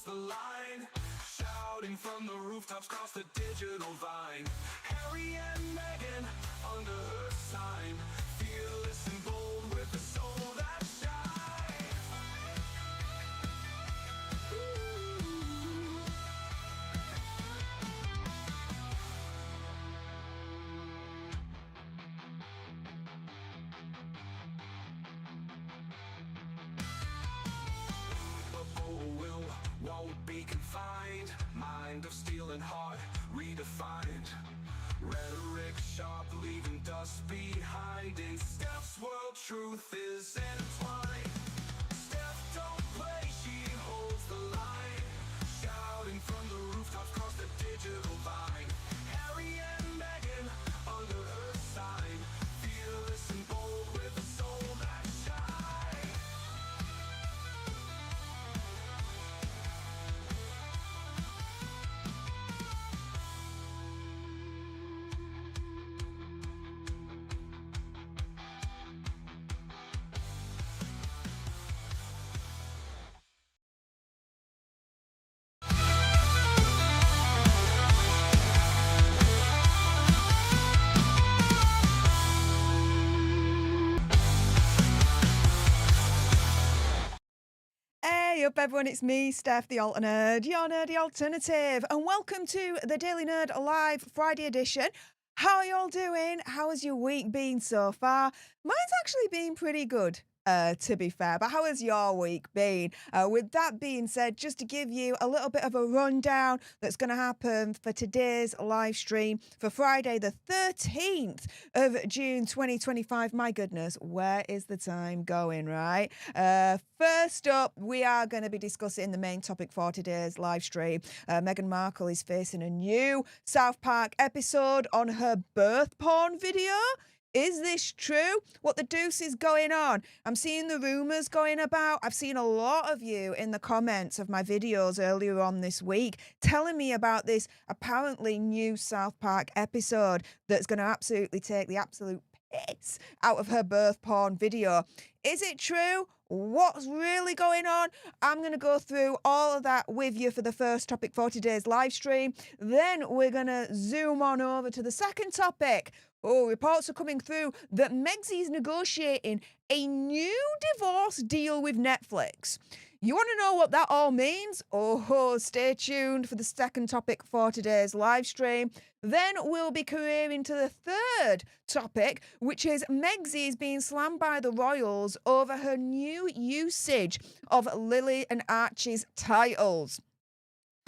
the line, shouting from the rooftops across the digital vine. Harry and Meghan under her sign, fearless and bold with a soul that shines. Won't be confined, mind of steel and heart redefined. Rhetoric sharp, leaving dust behind. In Stef's world, truth is entwined. Stef don't play, she holds the line, shouting from the rooftops across the digital vine. Harry and Meghan under her sign, fearless and bold with a soul that shines. Hey up everyone, it's me, Stef The Alter Nerd, your nerdy alternative, and welcome to the Daily Nerd Live Friday edition. How are y'all doing? How has your week been so far? Mine's actually been pretty good, to be fair, but how has your week been? With that being said, just to give you a little bit of a rundown that's going to happen for today's live stream for Friday the 13th of June 2025. My goodness, where is the time going, right? First up, we are going to be discussing the main topic for today's live stream. Meghan Markle is facing a new South Park episode on her birth porn video. Is this true? What the deuce is going on? I'm seeing the rumours going about. I've seen a lot of you in the comments of my videos earlier on this week telling me about this apparently new South Park episode that's going to absolutely take the absolute piss out of her birth porn video. Is it true? What's really going on? I'm going to go through all of that with you for the first topic for today's live stream. Then we're going to zoom on over to the second topic. Oh, reports are coming through that Megxie is negotiating a new divorce deal with Netflix. You want to know what that all means? Oh, stay tuned for the second topic for today's live stream. Then we'll be careering to the third topic, which is Megxie is being slammed by the royals over her new usage of Lily and Archie's titles.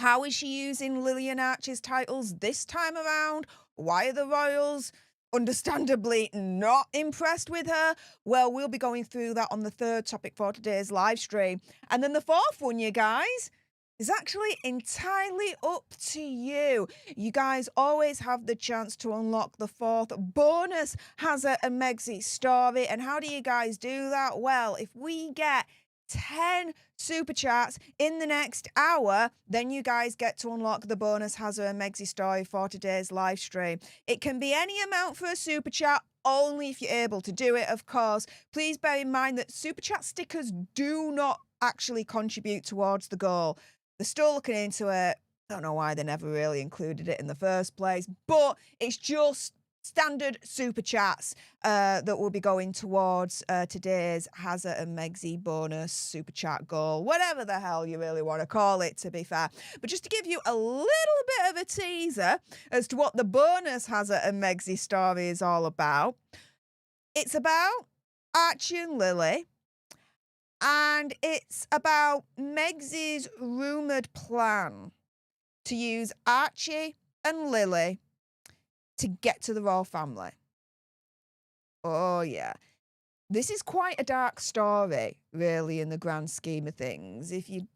How is she using Lily and Archie's titles this time around? Why are the royals understandably not impressed with her? Well, we'll be going through that on the third topic for today's live stream. And then the fourth one, you guys, is actually entirely up to you. You guys always have the chance to unlock the fourth bonus Hazard and Megxie story. And how do you guys do that? Well, if we get 10 super chats in the next hour, then you guys get to unlock the bonus Hazard and Megxie story for today's live stream. It can be any amount for a super chat, only if you're able to do it, of course. Please bear in mind that super chat stickers do not actually contribute towards the goal. They're still looking into it. Don't know why they never really included it in the first place, but it's just standard super chats that will be going towards today's Hazard and Megxie bonus super chat goal, whatever the hell you really want to call it, to be fair. But just to give you a little bit of a teaser as to what the bonus Hazard and Megxie story is all about, it's about Archie and Lily, and it's about Megxie's rumoured plan to use Archie and Lily to get to the royal family. Oh, yeah. This is quite a dark story, really, in the grand scheme of things. If you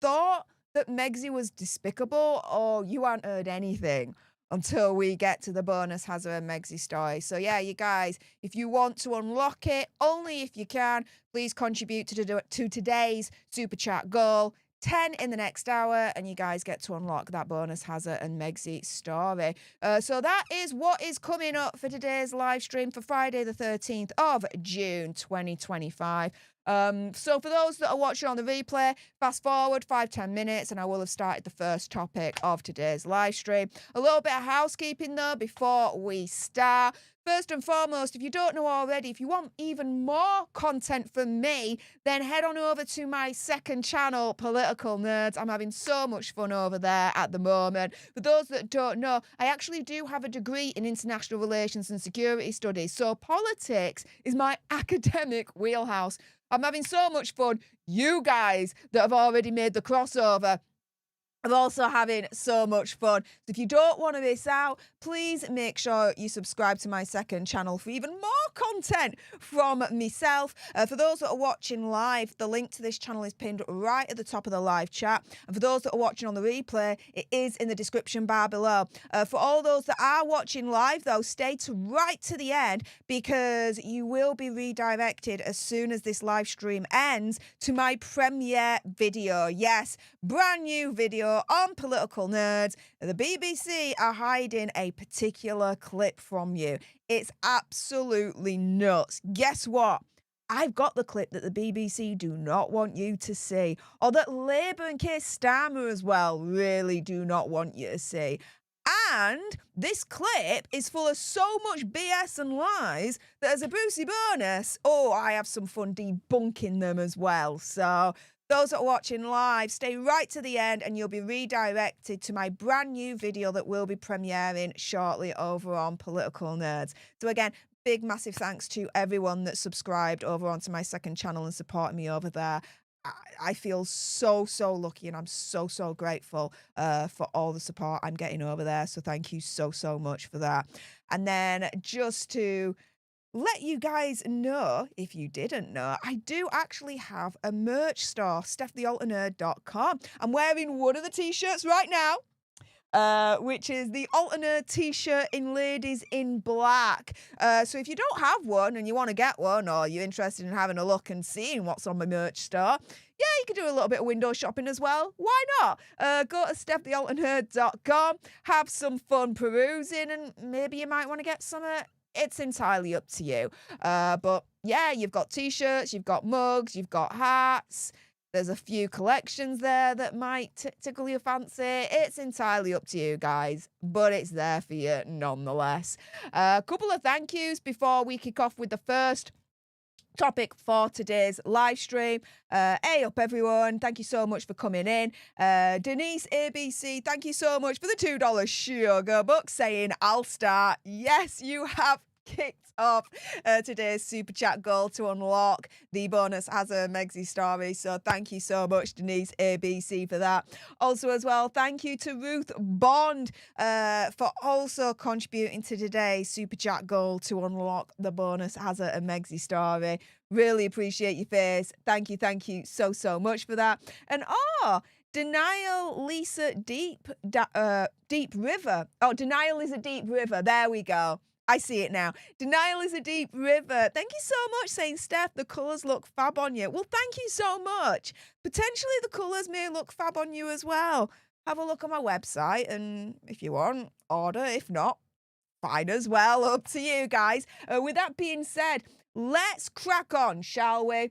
thought that Megxie was despicable, oh, you haven't heard anything until we get to the bonus Hazard and Megxie story. So, yeah, you guys, if you want to unlock it, only if you can, please contribute to today's super chat goal. 10 in the next hour, and you guys get to unlock that bonus Hazard and Megxie story. So that is what is coming up for today's live stream for Friday the 13th of June 2025. So for those that are watching on the replay, fast forward 5-10 minutes and I will have started the first topic of today's live stream. A little bit of housekeeping though before we start. First and foremost, if you don't know already, if you want even more content from me, then head on over to my second channel, Political Nerds. I'm having so much fun over there at the moment. For those that don't know, I actually do have a degree in international relations and security studies, so politics is my academic wheelhouse. I'm having so much fun. You guys that have already made the crossover I'm also having so much fun. So if you don't want to miss out, please make sure you subscribe to my second channel for even more content from myself. For those that are watching live, the link to this channel is pinned right at the top of the live chat. And for those that are watching on the replay, it is in the description bar below. For all those that are watching live, though, stay right to the end because you will be redirected as soon as this live stream ends to my premiere video. Yes, brand new video on Political Nerds. The BBC are hiding a particular clip from you. It's absolutely nuts. Guess what? I've got the clip that the BBC do not want you to see, or that Labour and Keir Starmer as well really do not want you to see. And this clip is full of so much BS and lies that as a Brucey bonus, I have some fun debunking them as well. So those that are watching live, stay right to the end and you'll be redirected to my brand new video that will be premiering shortly over on Political Nerds. So again, big massive thanks to everyone that subscribed over onto my second channel and supporting me over there. I feel so lucky and I'm so grateful for all the support I'm getting over there. So thank you so much for that. And then just to let you guys know, if you didn't know, I do actually have a merch store, stefthealternerd.com. I'm wearing one of the t-shirts right now, which is the Alter Nerd t-shirt in Ladies in Black. So if you don't have one and you want to get one, or you're interested in having a look and seeing what's on my merch store, yeah, you can do a little bit of window shopping as well. Why not? Go to stefthealternerd.com, have some fun perusing, and maybe you might want to get some it's entirely up to you. But yeah, you've got t-shirts, you've got mugs, you've got hats. There's a few collections there that might tickle your fancy. It's entirely up to you guys, but it's there for you nonetheless. A couple of thank yous before we kick off with the first topic for today's live stream. Hey up everyone, thank you so much for coming in. Denise ABC, thank you so much for the $2 sugar buck saying I'll start. Yes, you have kicked off today's super chat goal to unlock the bonus as a Megsy story. So thank you so much, Denise ABC, for that. Also as well, thank you to Ruth Bond for also contributing to today's super chat goal to unlock the bonus as a Megsy story. Really appreciate your face. Thank you so much for that. And Denial Lisa Deep River. Oh, Denial is a Deep River. There we go. I see it now. Denial is a Deep River. Thank you so much, saying, Steph, the colours look fab on you. Well, thank you so much. Potentially the colours may look fab on you as well. Have a look on my website and if you want, order. If not, fine as well. Up to you guys. With that being said, let's crack on, shall we?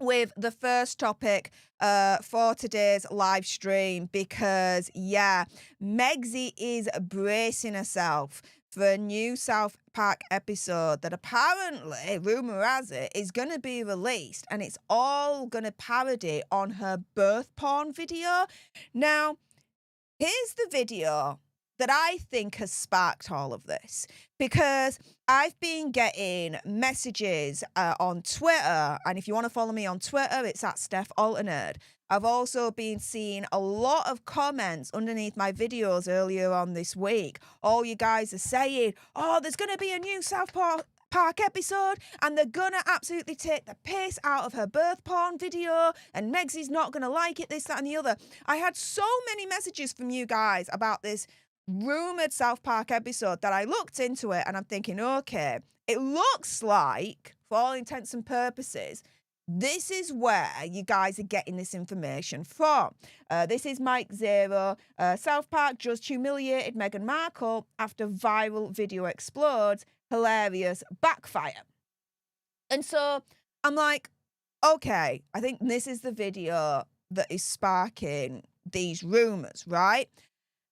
With the first topic for today's live stream, because yeah, Megsy is bracing herself for a new South Park episode that apparently, rumour has it, is going to be released, and it's all going to parody on her birth porn video. Now, here's the video that I think has sparked all of this, because I've been getting messages on Twitter, and if you want to follow me on Twitter, it's at Stef The Alter Nerd. I've also been seeing a lot of comments underneath my videos earlier on this week. All you guys are saying, there's going to be a new South Park episode and they're going to absolutely take the piss out of her birth porn video and Megsy's not going to like it, this, that and the other. I had so many messages from you guys about this rumoured South Park episode that I looked into it and I'm thinking, okay, it looks like, for all intents and purposes, this is where you guys are getting this information from. This is Mike Zero. South Park just humiliated Meghan Markle after viral video explodes. Hilarious backfire. And so I'm like, Okay, I think this is the video that is sparking these rumours, right?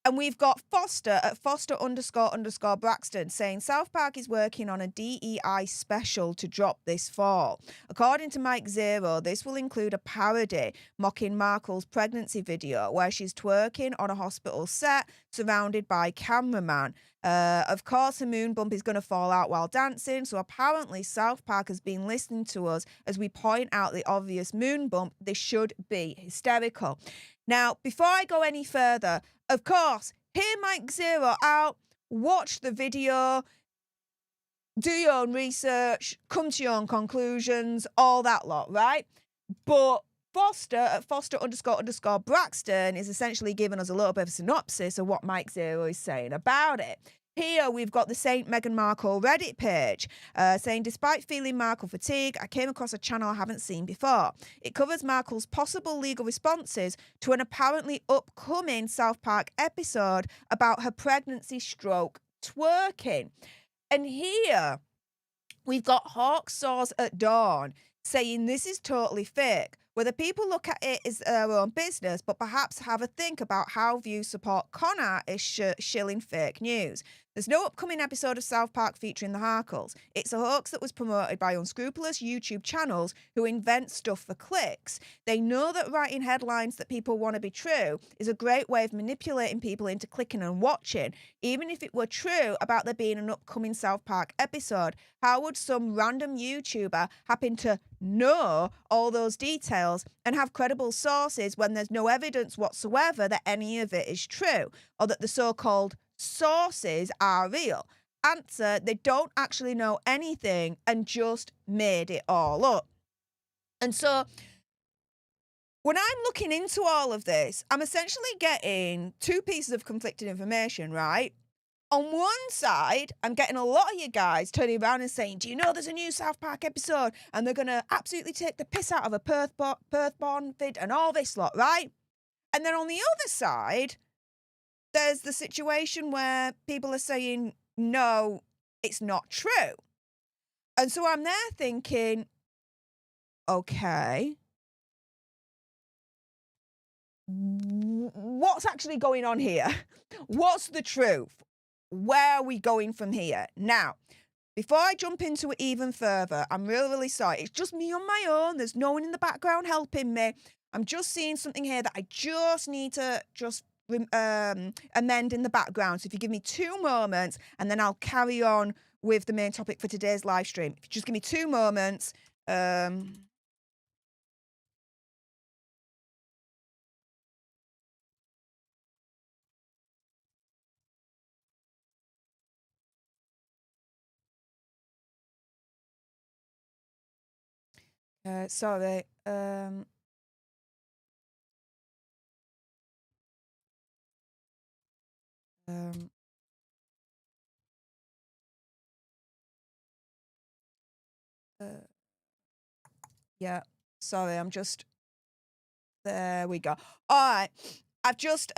And we've got Foster at Foster__Braxton saying South Park is working on a DEI special to drop this fall. According to Mike Zero, this will include a parody mocking Markle's pregnancy video where she's twerking on a hospital set surrounded by cameraman. Of course, a moon bump is going to fall out while dancing, so apparently South Park has been listening to us as we point out the obvious moon bump. This should be hysterical. Now, before I go any further, of course, hear Mike Zero out, watch the video, do your own research, come to your own conclusions, all that lot, right? But Foster at Foster__Braxton is essentially giving us a little bit of a synopsis of what Mike Zero is saying about it. Here we've got the Saint Meghan Markle Reddit page saying, despite feeling Markle fatigue, I came across a channel I haven't seen before. It covers Markle's possible legal responses to an apparently upcoming South Park episode about her pregnancy stroke twerking. And here we've got Hawk Saws at Dawn saying this is totally fake. Whether people look at it as their own business, but perhaps have a think about how views support con artists shilling fake news. There's no upcoming episode of South Park featuring the Harkles. It's a hoax that was promoted by unscrupulous YouTube channels who invent stuff for clicks. They know that writing headlines that people want to be true is a great way of manipulating people into clicking and watching. Even if it were true about there being an upcoming South Park episode, how would some random YouTuber happen to know all those details and have credible sources when there's no evidence whatsoever that any of it is true or that the so-called sources are real? Answer, they don't actually know anything and just made it all up. And so when I'm looking into all of this, I'm essentially getting two pieces of conflicting information, right? On one side, I'm getting a lot of you guys turning around and saying, do you know there's a new South Park episode? And they're going to absolutely take the piss out of a Perth-born vid and all this lot, right? And then on the other side, there's the situation where people are saying, no, it's not true. And so I'm there thinking, okay, what's actually going on here? What's the truth? Where are we going from here? Now, before I jump into it even further, I'm really, really sorry. It's just me on my own. There's no one in the background helping me. I'm just seeing something here that I just need to amend in the background. So if you give me 2 moments and then I'll carry on with the main topic for today's live stream. If you just give me 2 moments. Sorry. Yeah, sorry, I'm just, there we go. All right, I've just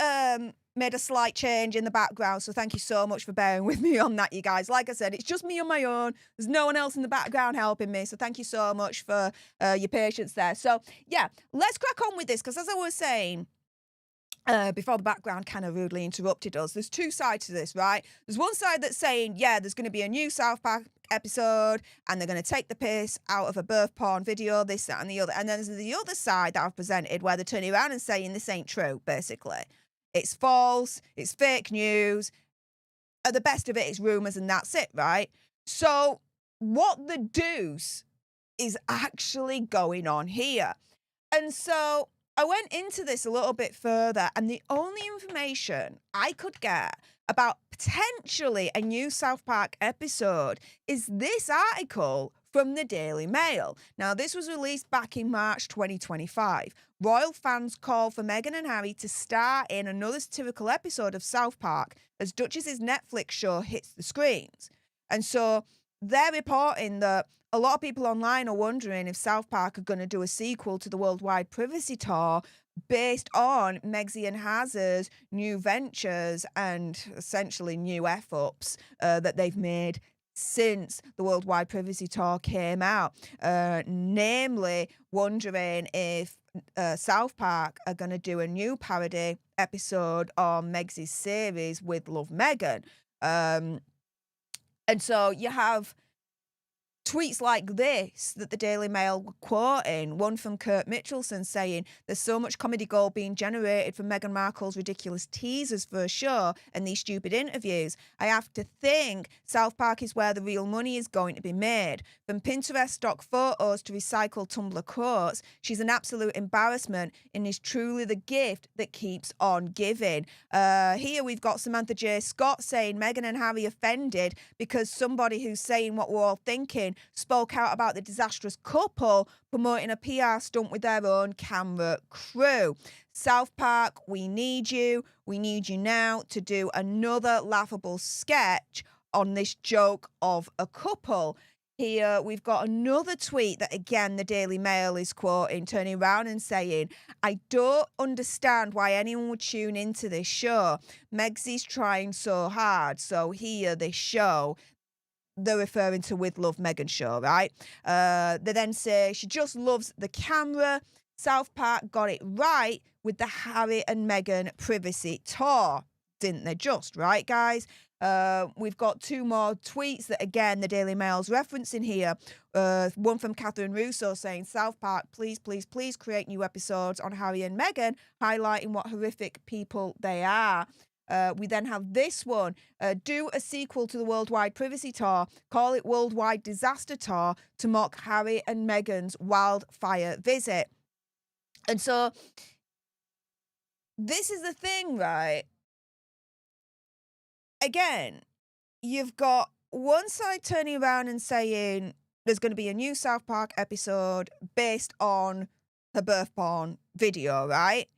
made a slight change in the background, so thank you so much for bearing with me on that, you guys. Like I said, it's just me on my own. There's no one else in the background helping me, so thank you so much for your patience there. So yeah, let's crack on with this, because as I was saying, before the background kind of rudely interrupted us, there's 2 sides to this, right? There's one side that's saying, yeah, there's going to be a new South Park episode and they're going to take the piss out of a birth porn video, this, that, and the other. And then there's the other side that I've presented where they're turning around and saying this ain't true, basically. It's false, it's fake news, and the best of it is rumours and that's it, right? So what the deuce is actually going on here? And so I went into this a little bit further, and the only information I could get about potentially a new South Park episode is this article from the Daily Mail. Now, this was released back in March 2025. Royal fans call for Meghan and Harry to star in another satirical episode of South Park as Duchess's Netflix show hits the screens. And so they're reporting that a lot of people online are wondering if South Park are going to do a sequel to the Worldwide Privacy Tour based on Megxie and Haz's new ventures and essentially new F-ups that they've made since the Worldwide Privacy Tour came out, namely wondering if South Park are going to do a new parody episode on Meg's series with Love Meghan. And so you have tweets like this that the Daily Mail were quoting, one from Kurt Mitchelson saying, "There's so much comedy gold being generated from Meghan Markle's ridiculous teasers for a show and these stupid interviews. I have to think South Park is where the real money is going to be made. From Pinterest stock photos to recycled Tumblr quotes, she's an absolute embarrassment and is truly the gift that keeps on giving." Here we've got Samantha J. Scott saying Meghan and Harry offended because somebody who's saying what we're all thinking spoke out about the disastrous couple promoting a PR stunt with their own camera crew. South Park, we need you. We need you now to do another laughable sketch on this joke of a couple. Here we've got another tweet that, again, the Daily Mail is quoting, turning around and saying, "I don't understand why anyone would tune into this show. Megsy's trying so hard, so here, this show." They're referring to With Love Meghan show, right? They then say she just loves the camera. South Park got it right with the Harry and Meghan privacy tour. Didn't they just, right, guys? We've got two more tweets that, again, the Daily Mail's referencing here. One from Catherine Russo saying, "South Park, please, please, please create new episodes on Harry and Meghan, highlighting what horrific people they are." We then have this one, "Do a sequel to the Worldwide Privacy Tour, call it Worldwide Disaster Tour to mock Harry and Meghan's wildfire visit." And so this is the thing, right? Again, you've got one side turning around and saying there's going to be a new South Park episode based on her birth porn video, right?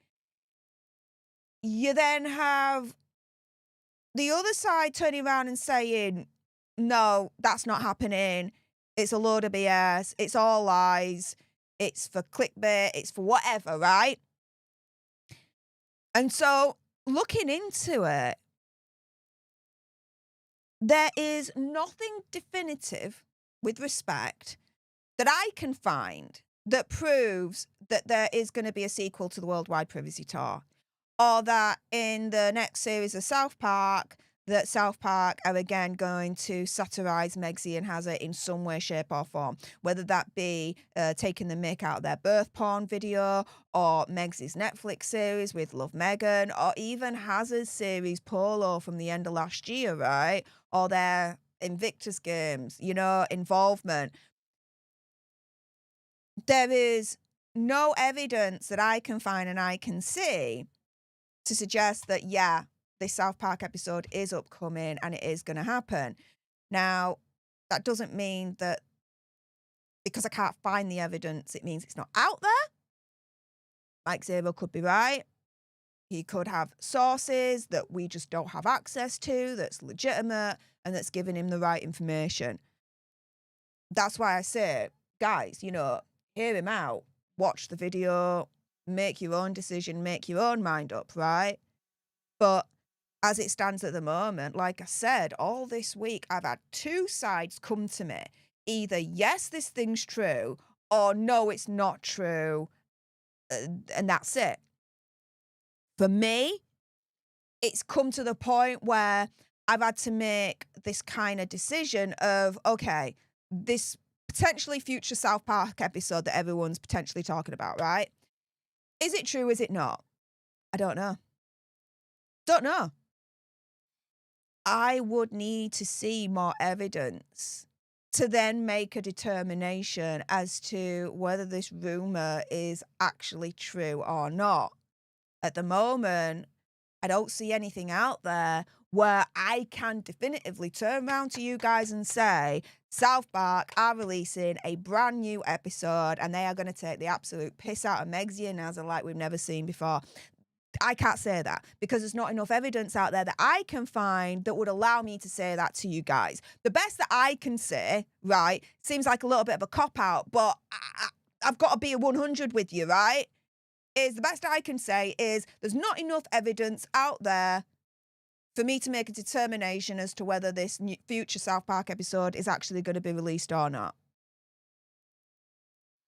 You then have the other side turning around and saying, "No, that's not happening. It's a load of BS. It's all lies. It's for clickbait. It's for whatever," right? And so looking into it, there is nothing definitive with respect that I can find that proves that there is going to be a sequel to the Worldwide Privacy Tour, or that in the next series of South Park, that South Park are again going to satirize Megsy and Hazard in some way, shape or form, whether that be taking the mick out of their birth porn video, or Megsy's Netflix series with Love Meghan, or even Hazard's series Polo from the end of last year, right? Or their Invictus Games, involvement. There is no evidence that I can find and I can see to suggest that, yeah, this South Park episode is upcoming and it is going to happen. Now, that doesn't mean that because I can't find the evidence, it means it's not out there. Mike Zero could be right. He could have sources that we just don't have access to, that's legitimate, and that's giving him the right information. That's why I say, guys, hear him out, watch the video, make your own decision, make your own mind up, right? But as it stands at the moment, like I said, all this week, I've had two sides come to me. Either, yes, this thing's true, or no, it's not true. And that's it. For me, it's come to the point where I've had to make this kind of decision of, okay, this potentially future South Park episode that everyone's potentially talking about, right? Is it true? Is it not? I don't know. Don't know. I would need to see more evidence to then make a determination as to whether this rumor is actually true or not. At the moment, I don't see anything out there where I can definitively turn around to you guys and say, South Park are releasing a brand new episode and they are going to take the absolute piss out of Megsy and Nazar like we've never seen before. I can't say that because there's not enough evidence out there that I can find that would allow me to say that to you guys. The best that I can say, right, seems like a little bit of a cop-out, but I've got to be a 100 with you, right? Is the best I can say is there's not enough evidence out there for me to make a determination as to whether this future South Park episode is actually going to be released or not.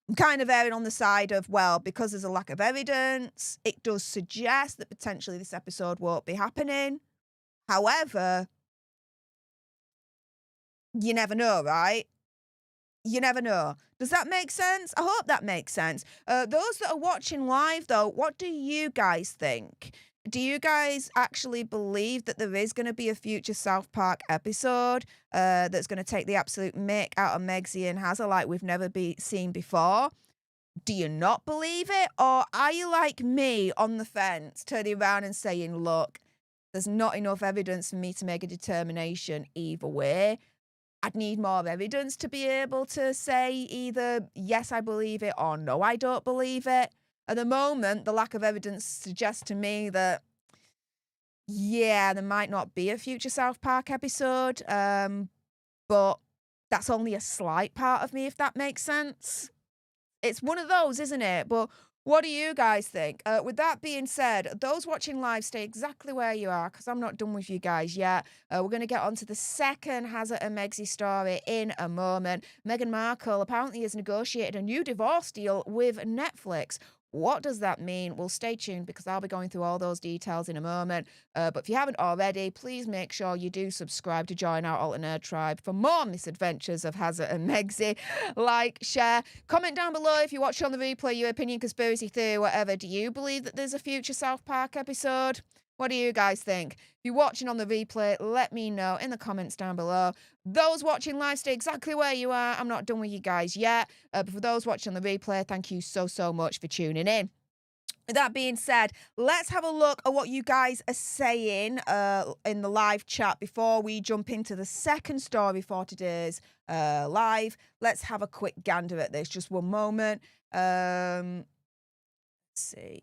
I'm kind of erring on the side of, well, because there's a lack of evidence, it does suggest that potentially this episode won't be happening. However, you never know, right? You never know. Does that make sense? I hope that makes sense. Those that are watching live, though, what do you guys think? Do you guys actually believe that there is going to be a future South Park episode that's going to take the absolute mick out of Megzy and Hazza like we've never seen before? Do you not believe it? Or are you like me on the fence, turning around and saying, look, there's not enough evidence for me to make a determination either way. I'd need more evidence to be able to say either, yes, I believe it, or no, I don't believe it. At the moment, the lack of evidence suggests to me that, yeah, there might not be a future South Park episode, but that's only a slight part of me, if that makes sense. It's one of those, isn't it? But what do you guys think? With that being said, those watching live, stay exactly where you are, because I'm not done with you guys yet. We're going to get on to the second Hazza and Megzy story in a moment. Meghan Markle apparently has negotiated a new divorce deal with Netflix. What does that mean? Well, stay tuned because I'll be going through all those details in a moment. But if you haven't already, please make sure you do subscribe to join our Alter Nerd tribe for more misadventures of Hazza and Megzy. Like, share, comment down below if you watch on the replay, your opinion, conspiracy theory, whatever. Do you believe that there's a future South Park episode? What do you guys think? If you're watching on the replay, let me know in the comments down below. Those watching live, stay exactly where you are. I'm not done with you guys yet. But for those watching on the replay, thank you so, so much for tuning in. With that being said, let's have a look at what you guys are saying in the live chat before we jump into the second story for today's live. Let's have a quick gander at this. Just one moment. Let's see.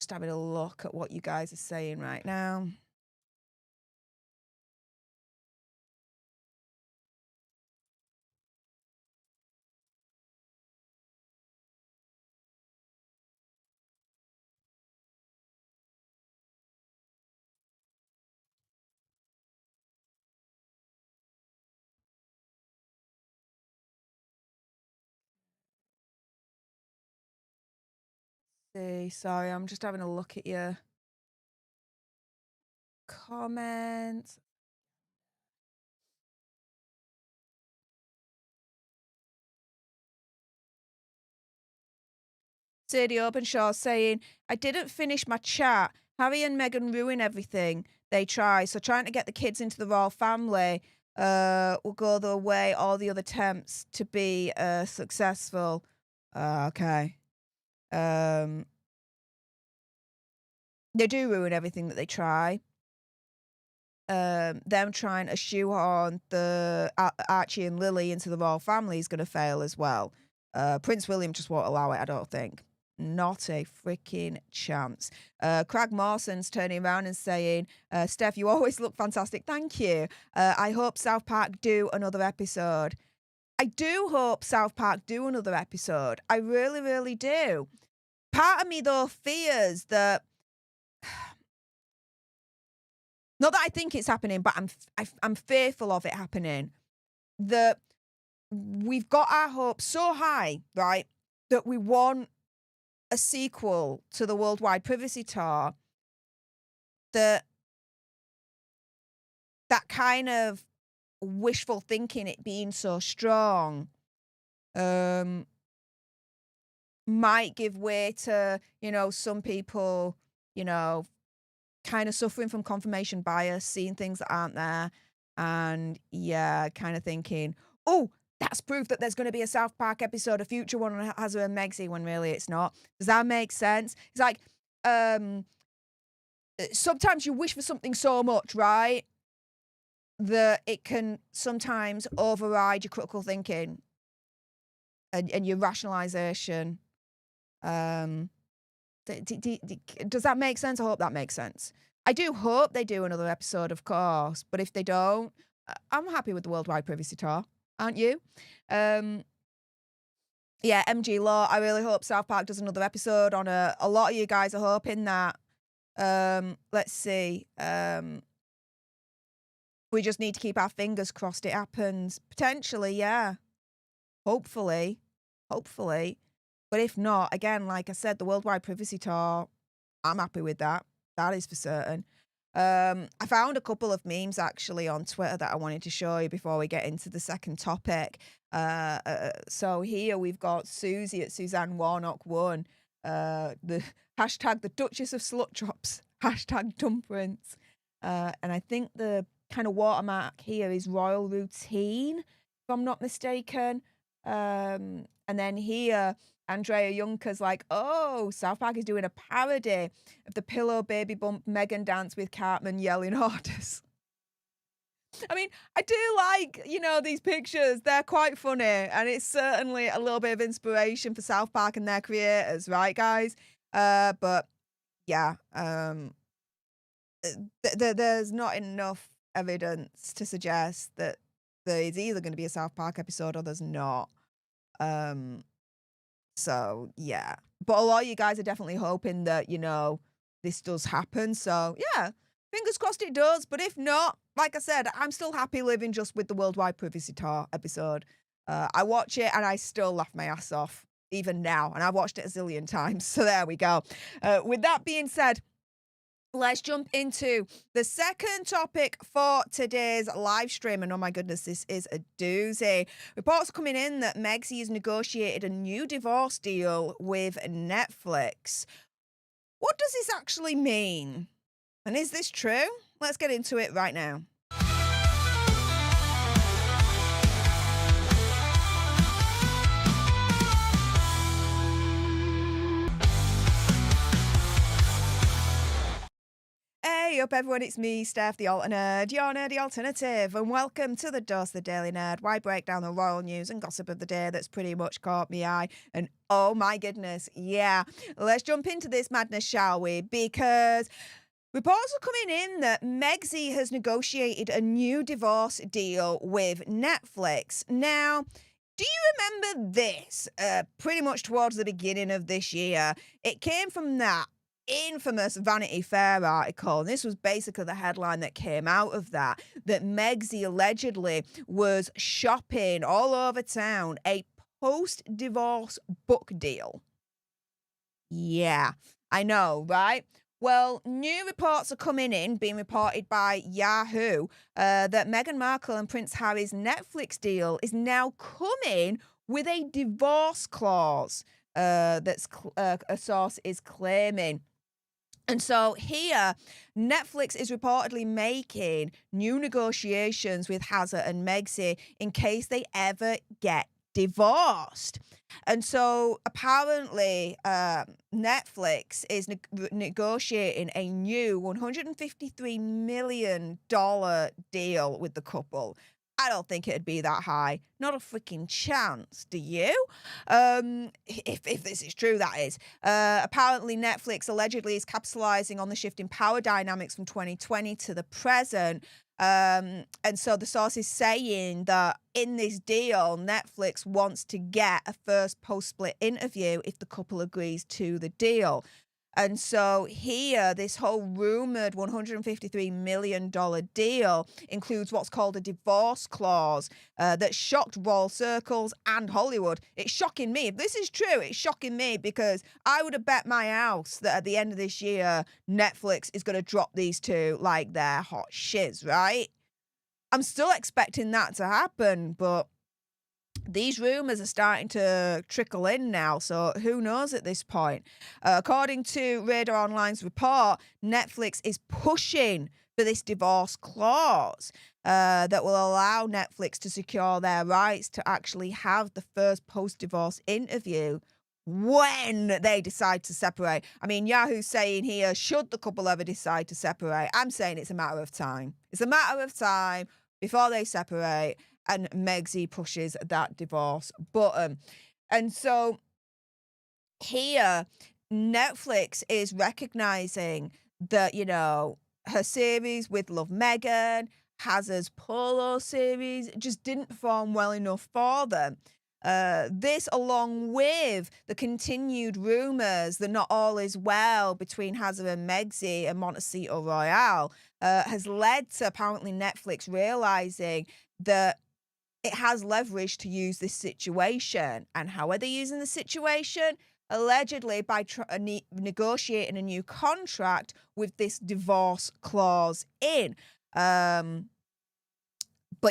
Just having a look at what you guys are saying right now. Sorry, I'm just having a look at your comments. Sadie Openshaw saying, I didn't finish my chat. Harry and Meghan ruin everything they try. So trying to get the kids into the royal family will go the way all the other attempts to be successful. Okay. They do ruin everything that they try. Them trying to shoehorn the Archie and Lily into the royal family is going to fail as well. Prince William just won't allow it, I don't think. Not a freaking chance. Craig Mawson's turning around and saying, Steph, you always look fantastic. Thank you. I hope South Park do another episode. I do hope South Park do another episode. I really, really do. Part of me, though, fears that... Not that I think it's happening, but I'm fearful of it happening. That we've got our hopes so high, right, that we want a sequel to the Worldwide Privacy Tour, that kind of wishful thinking, it being so strong, might give way to, some people, kind of suffering from confirmation bias, seeing things that aren't there, and yeah, kind of thinking, oh, that's proof that there's going to be a South Park episode, a future one on Hazza and Megzy, when really it's not. Does that make sense? It's like, sometimes you wish for something so much, right, that it can sometimes override your critical thinking and your rationalization. Does that make sense? I hope that makes sense. I do hope they do another episode, of course, but if they don't, I'm happy with the Worldwide Privacy Tour, aren't you? Yeah, MG Law, I really hope South Park does another episode on a lot of you guys are hoping that Let's see. We just need to keep our fingers crossed it happens. Potentially, yeah. Hopefully. Hopefully. But if not, again, like I said, the Worldwide Privacy Tour, I'm happy with that. That is for certain. I found a couple of memes actually on Twitter that I wanted to show you before we get into the second topic. So here we've got Susie at Suzanne Warnock 1. The hashtag the Duchess of Slut Drops. Hashtag Dumprins. And I think the kind of watermark here is Royal Routine, if I'm not mistaken. And then here, Andrea Junker's like, oh, South Park is doing a parody of the pillow baby bump Meghan dance with Cartman yelling orders. I mean, I do like, these pictures. They're quite funny. And it's certainly a little bit of inspiration for South Park and their creators, right, guys? But yeah, there's not enough evidence to suggest that there is either going to be a South Park episode or there's not. So yeah, but a lot of you guys are definitely hoping that, this does happen. So yeah, fingers crossed it does. But if not, like I said, I'm still happy living just with the Worldwide Privacy Tour episode. I watch it and I still laugh my ass off even now. And I've watched it a zillion times. So there we go. With that being said, let's jump into the second topic for today's live stream. And oh my goodness, this is a doozy. Reports are coming in that Megxie has negotiated a new divorce deal with Netflix. What does this actually mean? And is this true? Let's get into it right now. Hey up everyone, it's me, Stef The Alter Nerd, your nerdy alternative, and welcome to the Dose the Daily Nerd, where I break down the royal news and gossip of the day that's pretty much caught me eye. And oh my goodness, yeah, let's jump into this madness, shall we? Because reports are coming in that Megxie has negotiated a new divorce deal with Netflix. Now, do you remember this? Pretty much towards the beginning of this year, it came from that infamous Vanity Fair article, and this was basically the headline that came out of that Megxie allegedly was shopping all over town a post-divorce book deal. Yeah, I know, right? Well, new reports are coming in, being reported by Yahoo, that Meghan Markle and Prince Harry's Netflix deal is now coming with a divorce clause, that's a source is claiming. And so here, Netflix is reportedly making new negotiations with Hazza and Megxie in case they ever get divorced. And so apparently Netflix is negotiating a new $153 million deal with the couple. I don't think it'd be that high. Not a freaking chance. Do you? If this is true, that is. Apparently, Netflix allegedly is capitalizing on the shift in power dynamics from 2020 to the present. And so the source is saying that in this deal, Netflix wants to get a first post-split interview if the couple agrees to the deal. And so here, this whole rumored $153 million deal includes what's called a divorce clause that shocked royal circles and Hollywood. It's shocking me. If this is true, it's shocking me because I would have bet my house that at the end of this year, Netflix is going to drop these two like they're hot shiz, right? I'm still expecting that to happen, but these rumors are starting to trickle in now, so who knows at this point? According to Radar Online's report, Netflix is pushing for this divorce clause that will allow Netflix to secure their rights to actually have the first post-divorce interview when they decide to separate. I mean, Yahoo's saying here, should the couple ever decide to separate? I'm saying it's a matter of time. It's a matter of time before they separate and Megxie pushes that divorce button. And so here, Netflix is recognizing that, her series with Love Meghan, Hazza's Polo series, just didn't perform well enough for them. This, along with the continued rumours that not all is well between Hazard and Megxi and Montecito Royale, has led to apparently Netflix realising that it has leverage to use this situation. And how are they using the situation? Allegedly by negotiating a new contract with this divorce clause in. But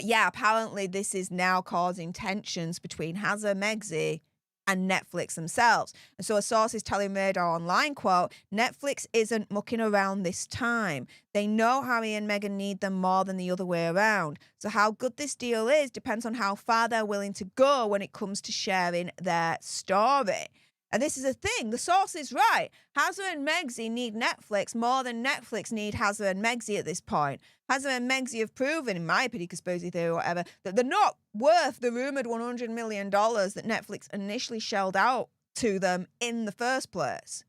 yeah, apparently this is now causing tensions between Hazard and Megxi and Netflix themselves. And so a source is telling Radar Online, quote, Netflix isn't mucking around this time. They know Harry and Meghan need them more than the other way around. So how good this deal is depends on how far they're willing to go when it comes to sharing their story. And this is a thing. The source is right. Hazard and Megxi need Netflix more than Netflix need Hazard and Megxi at this point. Hazard and Megxi have proven, in my opinion, conspiracy theory or whatever, that they're not worth the rumoured $100 million that Netflix initially shelled out to them in the first place.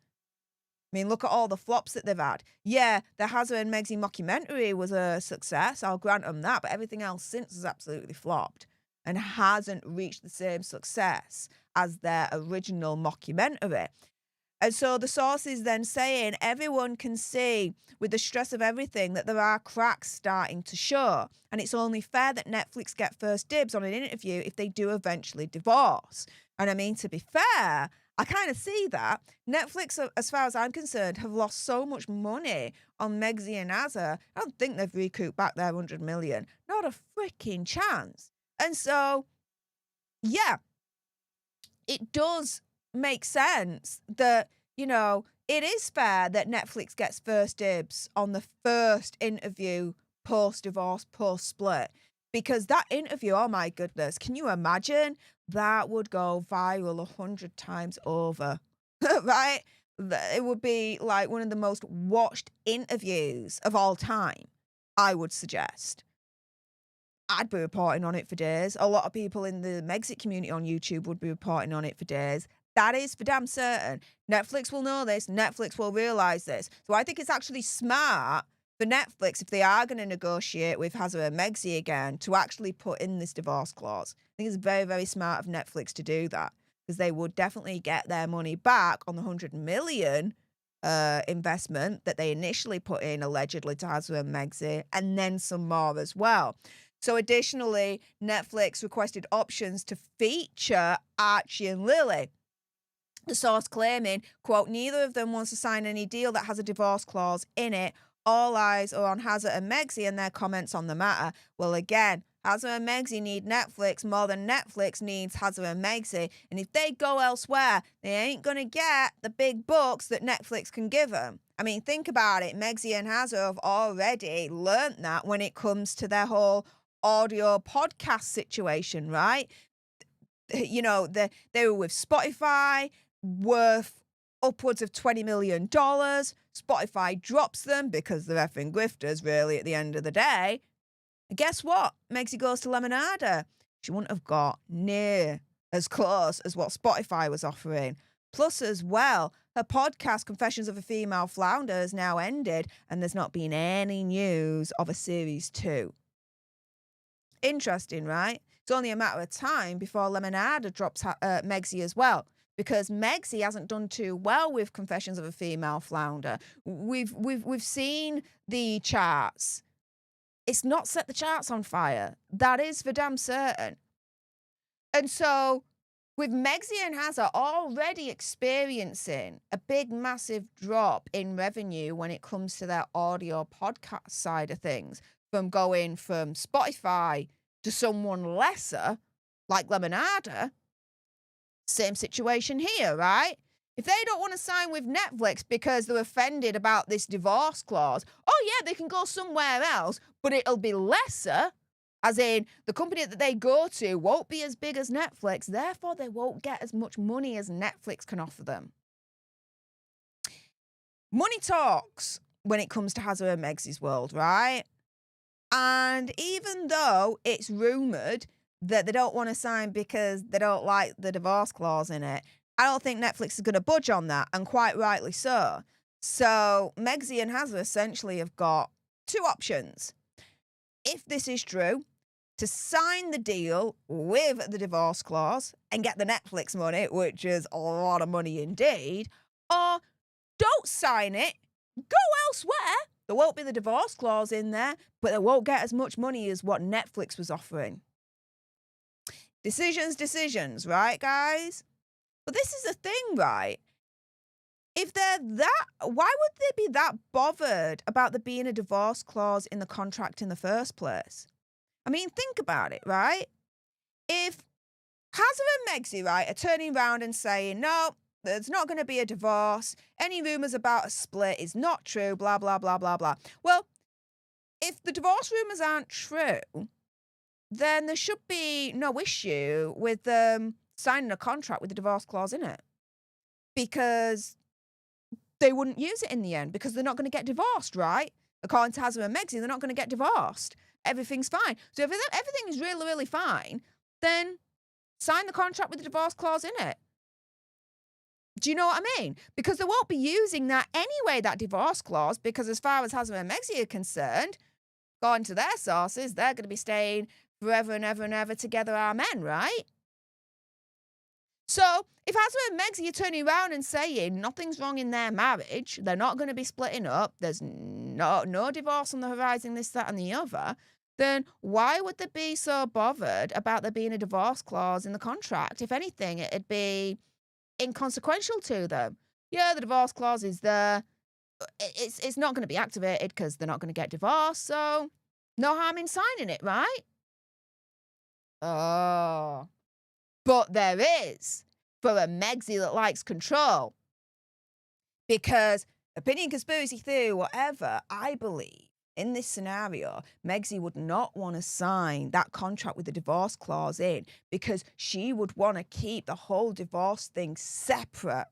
I mean, look at all the flops that they've had. Yeah, the Hazard and Megxi mockumentary was a success. I'll grant them that. But everything else since has absolutely flopped and hasn't reached the same success as their original mockumentary. And so the source is then saying everyone can see with the stress of everything that there are cracks starting to show. And it's only fair that Netflix get first dibs on an interview if they do eventually divorce. And I mean, to be fair, I kind of see that. Netflix, as far as I'm concerned, have lost so much money on Megxi and Hazard. I don't think they've recouped back their $100 million. Not a freaking chance. And so, yeah, it does make sense that, you know, it is fair that Netflix gets first dibs on the first interview post-divorce, post-split. Because that interview, oh my goodness, can you imagine? That would go viral 100 times over, right? It would be like one of the most watched interviews of all time, I would suggest. I'd be reporting on it for days. A lot of people in the Megxit community on YouTube would be reporting on it for days. That is for damn certain. Netflix will know this. Netflix will realise this. So I think it's actually smart for Netflix, if they are going to negotiate with Hazard and Megxi again, to actually put in this divorce clause. I think it's very, very smart of Netflix to do that, because they would definitely get their money back on the $100 million investment that they initially put in, allegedly, to Hazard and Megxi, and then some more as well. So additionally, Netflix requested options to feature Archie and Lily. The source claiming, quote, neither of them wants to sign any deal that has a divorce clause in it. All eyes are on Hazard and Megxi and their comments on the matter. Well, again, Hazard and Megxi need Netflix more than Netflix needs Hazard and Megxi. And if they go elsewhere, they ain't going to get the big bucks that Netflix can give them. I mean, think about it. Megxi and Hazard have already learnt that when it comes to their whole audio podcast situation, right? You know, they were with Spotify, worth upwards of $20 million. Spotify drops them because they're effing grifters, really, at the end of the day. And guess what? Megxi goes to Lemonada. She wouldn't have got near as close as what Spotify was offering. Plus, as well, her podcast, Confessions of a Female Flounder, has now ended, and there's not been any news of a series 2. Interesting, right? It's only a matter of time before Lemonada drops Megxi as well, because Megxi hasn't done too well with Confessions of a Female Flounder. We've seen the charts. It's not set the charts on fire. That is for damn certain. And so, with Megxi and Hazard already experiencing a big, massive drop in revenue when it comes to their audio podcast side of things, from going from Spotify to someone lesser, like Lemonada, same situation here, right? If they don't want to sign with Netflix because they're offended about this divorce clause, oh yeah, they can go somewhere else, but it'll be lesser, as in the company that they go to won't be as big as Netflix, therefore they won't get as much money as Netflix can offer them. Money talks when it comes to Hazard and Megxi's world, right? And even though it's rumoured that they don't want to sign because they don't like the divorce clause in it, I don't think Netflix is going to budge on that, and quite rightly so. So Megxi and Hazard essentially have got two options. If this is true, to sign the deal with the divorce clause and get the Netflix money, which is a lot of money indeed, or don't sign it, go elsewhere. There won't be the divorce clause in there, but they won't get as much money as what Netflix was offering. Decisions, right, guys? But this is the thing, right? If they're that, why would they be that bothered about there being a divorce clause in the contract in the first place? I mean, think about it, right? If Hazza and Megxie, right, are turning around and saying, no, there's not going to be a divorce, any rumours about a split is not true, blah, blah, blah, blah, blah. Well, if the divorce rumours aren't true, then there should be no issue with signing a contract with the divorce clause in it. Because they wouldn't use it in the end, because they're not going to get divorced, right? According to Hazza and Megxie, they're not going to get divorced. Everything's fine. So if everything is really, really fine, then sign the contract with the divorce clause in it. Do you know what I mean? Because they won't be using that anyway, that divorce clause, because as far as Hazza and Megxie are concerned, according to their sources, they're going to be staying forever and ever and ever together, amen, right? So if Hazza and Megxie are turning around and saying nothing's wrong in their marriage, they're not going to be splitting up, there's no divorce on the horizon, this, that, and the other, then why would they be so bothered about there being a divorce clause in the contract? If anything, it'd be inconsequential to them. Yeah, the divorce clause is there. It's not going to be activated because they're not going to get divorced, so no harm in signing it, right? Oh. But there is for a Megxie that likes control. Because opinion, conspiracy theory, whatever, I believe in this scenario, Megxie would not want to sign that contract with the divorce clause in because she would want to keep the whole divorce thing separate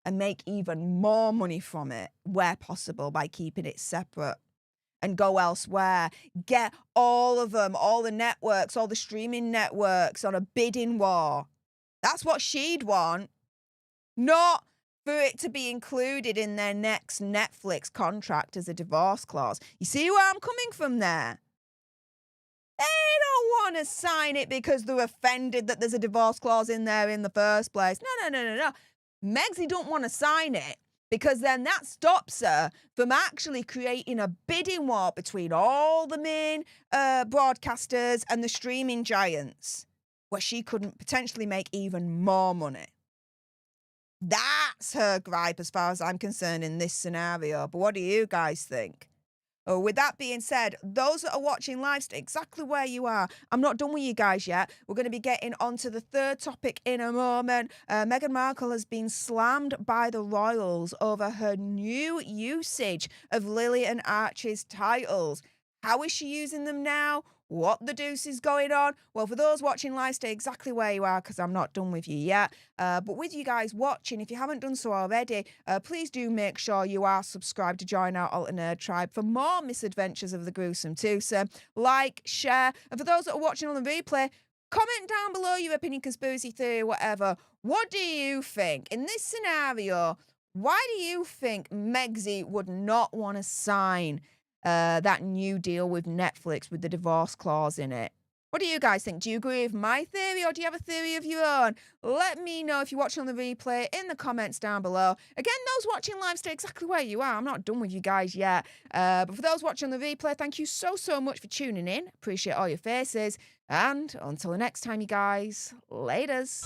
and make even more money from it where possible by keeping it separate. And go elsewhere, get all of them, all the networks, all the streaming networks on a bidding war. That's what she'd want. Not for it to be included in their next Netflix contract as a divorce clause. You see where I'm coming from there? They don't want to sign it because they're offended that there's a divorce clause in there in the first place. No. Megxie don't want to sign it, because then that stops her from actually creating a bidding war between all the main broadcasters and the streaming giants, where she couldn't potentially make even more money. That's her gripe as far as I'm concerned in this scenario. But what do you guys think? Oh, with that being said, those that are watching live, stay exactly where you are. I'm not done with you guys yet. We're going to be getting onto the third topic in a moment. Meghan Markle has been slammed by the royals over her new usage of Lily and Archie's titles. How is she using them now? What the deuce is going on? Well, for those watching live, stay exactly where you are because I'm not done with you yet. But with you guys watching, if you haven't done so already, please do make sure you are subscribed to join our Alter Nerd tribe for more misadventures of the gruesome twosome. Like, share, and for those that are watching on the replay, comment down below your opinion, conspiracy theory, whatever. What do you think? In this scenario, why do you think Megxie would not want to sign that new deal with Netflix with the divorce clause in it? What do you guys think? Do you agree with my theory or do you have a theory of your own? Let me know if you're watching on the replay in the comments down below. Again, those watching live, stay exactly where you are. I'm not done with you guys yet. But for those watching on the replay, thank you so much for tuning in. Appreciate all your faces. And until the next time, you guys, laters.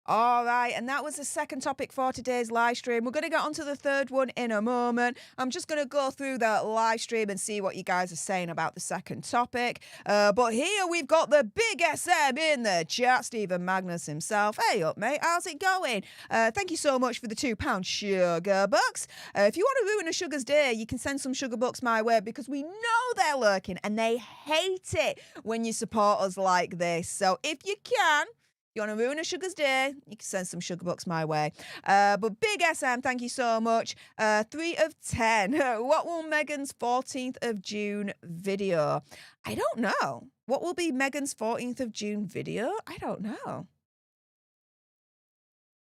All right, and that was the second topic for today's live stream. We're going to get onto the third one in a moment. I'm just going to go through the live stream and see what you guys are saying about the second topic. But here we've got the big SM in the chat, Stephen Magnus himself. Hey up, mate. How's it going? Thank you so much for the £2 sugar bucks. If you want to ruin a sugar's day, you can send some sugar bucks my way because we know they're lurking and they hate it when you support us like this. So if you can, you want to ruin a sugar's day, you can send some sugar bucks my way. But big SM, thank you so much. 3 of 10. What will Meghan's 14th of June video? I don't know. What will be Meghan's 14th of June video? I don't know.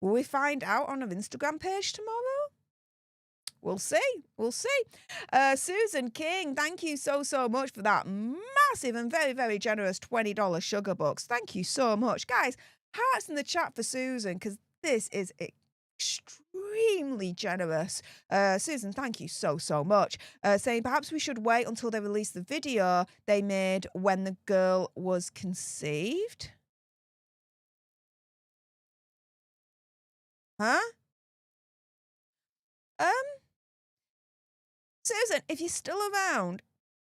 Will we find out on her Instagram page tomorrow? We'll see. We'll see. Susan King, thank you so much for that massive and very, very generous $20 sugar bucks. Thank you so much. Guys, hearts in the chat for Susan, because this is extremely generous. Susan, thank you so much. Saying perhaps we should wait until they release the video they made when the girl was conceived. Huh? Susan, if you're still around,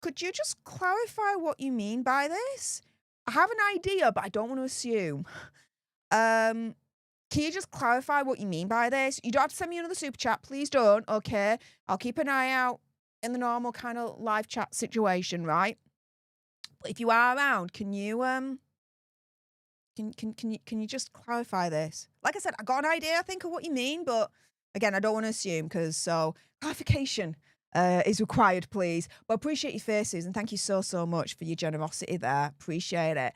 could you just clarify what you mean by this? I have an idea, but I don't want to assume. Can you just clarify what you mean by this? You don't have to send me another super chat. Please don't, okay? I'll keep an eye out in the normal kind of live chat situation, right? But if you are around, can you can you just clarify this? Like I said, I got an idea, I think, of what you mean, but again, I don't want to assume, because so clarification is required, please. But appreciate your face, Susan. Thank you so much for your generosity there. Appreciate it.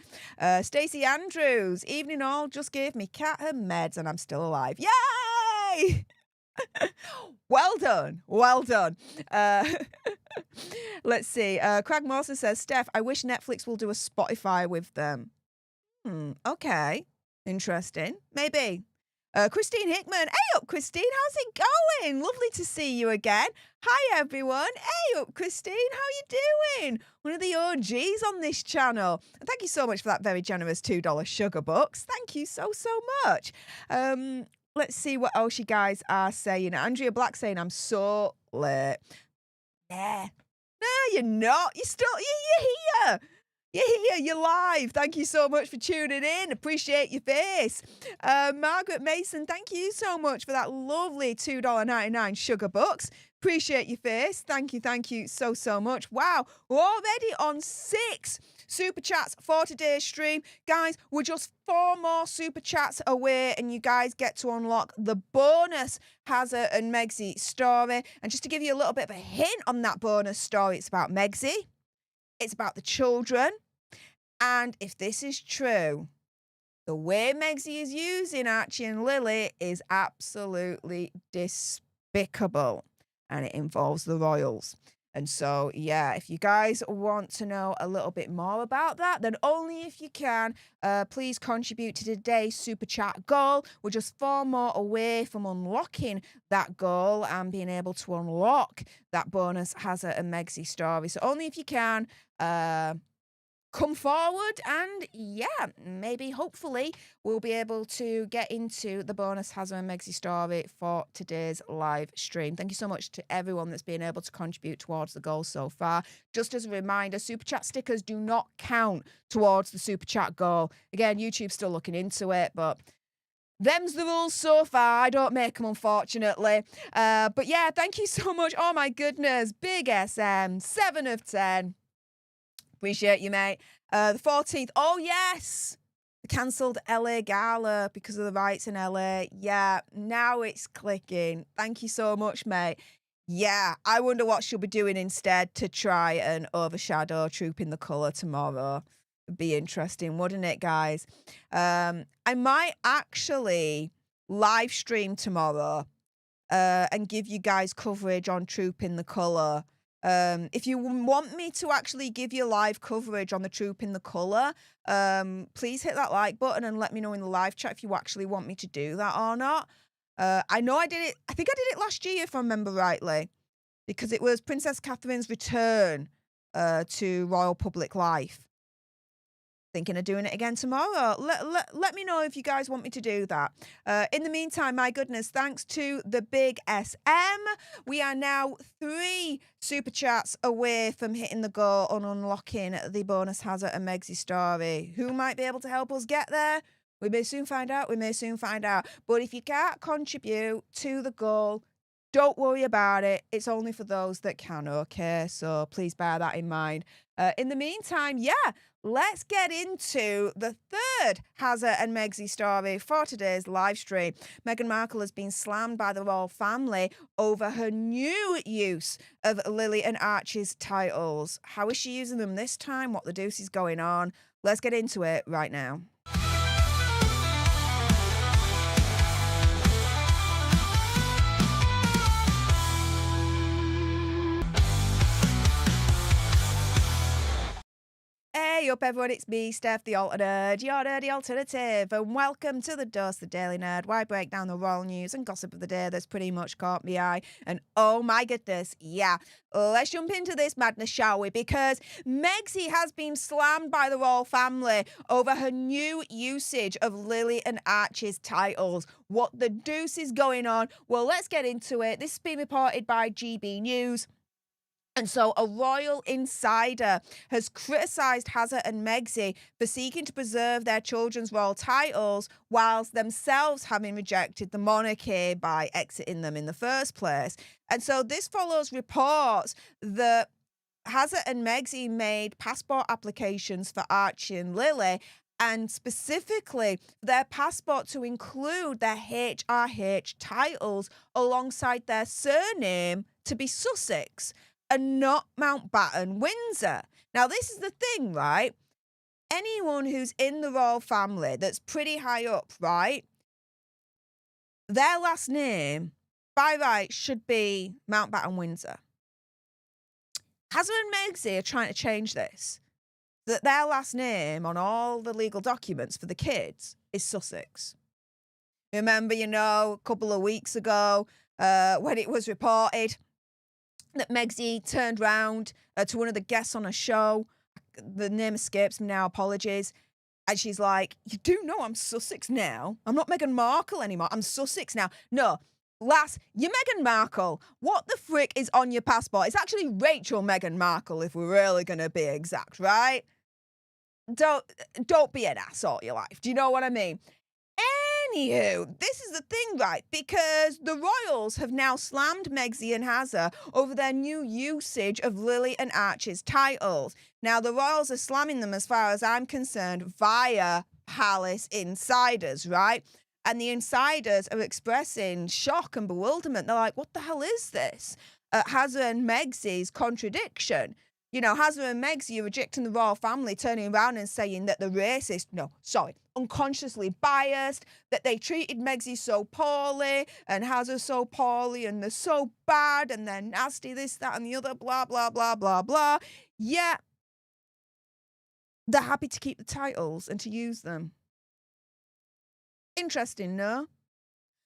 Stacey Andrews, evening all. Just gave me cat her meds and I'm still alive. Yay! Well done. Well done. Let's see. Craig Mawson says, Steph, I wish Netflix will do a Spotify with them. Okay. Interesting. Maybe. Christine Hickman. Hey up, Christine. How's it going? Lovely to see you again. Hi, everyone. Hey up, Christine. How you doing? One of the OGs on this channel. And thank you so much for that very generous $2 sugar bucks. Thank you so much. Let's see what else you guys are saying. Andrea Black saying, I'm so late. Yeah. No, you're not. You're here. You're here, you're live. Thank you so much for tuning in. Appreciate your face. Margaret Mason, thank you so much for that lovely $2.99 sugar bucks. Appreciate your face. Thank you so much. Wow, we're already on 6 super chats for today's stream. Guys, we're just 4 more super chats away and you guys get to unlock the bonus Hazza and Megxie story. And just to give you a little bit of a hint on that bonus story, it's about Megxie. It's about the children. And if this is true, the way Megxie is using Archie and Lily is absolutely despicable. And it involves the royals. And so, yeah, if you guys want to know a little bit more about that, then only if you can, please contribute to today's super chat goal. We're just 4 more away from unlocking that goal and being able to unlock that bonus Hazza and Megxie story. So only if you can, come forward and yeah, maybe hopefully we'll be able to get into the bonus Hazza and Megxie story for today's live stream. Thank you so much to everyone that's been able to contribute towards the goal so far. Just as a reminder, super chat stickers do not count towards the super chat goal. Again, YouTube's still looking into it, but them's the rules so far. I don't make them, unfortunately. But yeah, thank you so much. Oh my goodness, big SM, 7 of 10. Appreciate you, mate. The 14th. Oh, yes. The cancelled LA Gala because of the riots in LA. Yeah, now it's clicking. Thank you so much, mate. Yeah, I wonder what she'll be doing instead to try and overshadow Troop in the Colour tomorrow. It'd be interesting, wouldn't it, guys? I might actually live stream tomorrow and give you guys coverage on Troop in the Colour. If you want me to actually give you live coverage on the Troop in the Colour, please hit that like button and let me know in the live chat if you actually want me to do that or not. I know I did it. I think I did it last year, if I remember rightly, because it was Princess Catherine's return to royal public life. Thinking of doing it again tomorrow. Let me know if you guys want me to do that. In the meantime, my goodness, thanks to the big SM, we are now 3 super chats away from hitting the goal on unlocking the bonus Hazza and Megxie story. Who might be able to help us get there? We may soon find out. We may soon find out. But if you can't contribute to the goal, don't worry about it. It's only for those that can, okay? So please bear that in mind. In the meantime, yeah, let's get into the third Harry and Meghan story for today's live stream. Meghan Markle has been slammed by the royal family over her new use of Lily and Archie's titles. How is she using them this time? What the deuce is going on? Let's get into it right now. Hey up everyone, it's me, Stef The Alter Nerd, your nerdy alternative, and welcome to the Dose the Daily Nerd, where I break down the royal news and gossip of the day that's pretty much caught my eye. And oh my goodness, yeah, let's jump into this madness, shall we? Because Megxie has been slammed by the royal family over her new usage of Lily and Archie's titles. What the deuce is going on? Well, let's get into it. This has been reported by GB News. And so a royal insider has criticised Harry and Megxie for seeking to preserve their children's royal titles whilst themselves having rejected the monarchy by exiting them in the first place. And so this follows reports that Harry and Megxie made passport applications for Archie and Lily, and specifically their passport to include their HRH titles alongside their surname to be Sussex and not Mountbatten Windsor. Now, this is the thing, right? Anyone who's in the royal family that's pretty high up, right? Their last name, by right, should be Mountbatten Windsor. Harry and Megxie are trying to change this. That their last name on all the legal documents for the kids is Sussex. Remember, a couple of weeks ago when it was reported that Megxie turned round to one of the guests on a show. The name escapes me now, apologies. And she's like, you do know I'm Sussex now. I'm not Meghan Markle anymore. I'm Sussex now. No, lass, you're Meghan Markle. What the frick is on your passport? It's actually Rachel Meghan Markle, if we're really going to be exact, right? Don't be an ass all your life. Do you know what I mean? Anywho, this is the thing, right? Because the royals have now slammed Megxie and Harry over their new usage of Lily and Archie's titles. Now, the royals are slamming them, as far as I'm concerned, via palace insiders, right? And the insiders are expressing shock and bewilderment. They're like, what the hell is this? Harry and Megxie's contradiction. Harry and Megxie are rejecting the royal family, turning around and saying that they're racist. No, sorry, unconsciously biased, that they treated Megxie so poorly and Harry so poorly and they're so bad and they're nasty, this, that and the other, blah, blah, blah, blah, blah. Yet, they're happy to keep the titles and to use them. Interesting, no?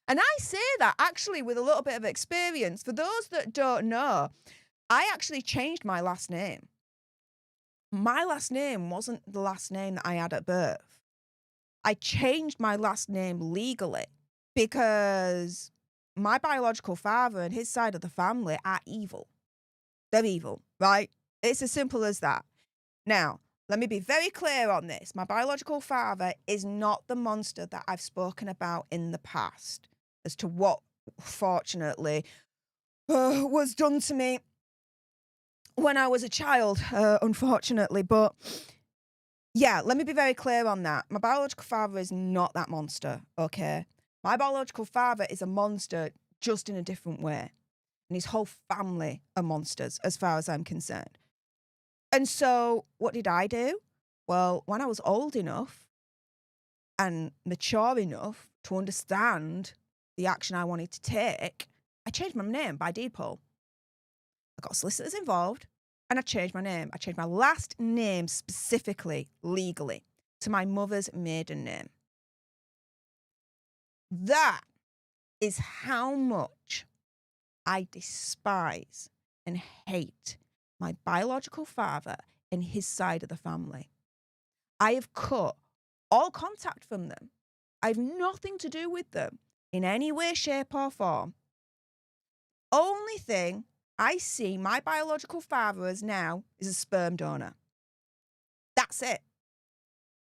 And I say that actually with a little bit of experience. For those that don't know, I actually changed my last name. My last name wasn't the last name that I had at birth. I changed my last name legally because my biological father and his side of the family are evil. They're evil, right? It's as simple as that. Now, let me be very clear on this. My biological father is not the monster that I've spoken about in the past as to what, fortunately, was done to me when I was a child, unfortunately. But yeah, let me be very clear on that. My biological father is not that monster, okay? My biological father is a monster just in a different way. And his whole family are monsters, as far as I'm concerned. And so what did I do? Well, when I was old enough and mature enough to understand the action I wanted to take, I changed my name by deed poll. I got solicitors involved and I changed my name. I changed my last name specifically, legally, to my mother's maiden name. That is how much I despise and hate my biological father and his side of the family. I have cut all contact from them. I have nothing to do with them in any way, shape or form. Only thing I see my biological father as now is a sperm donor. That's it.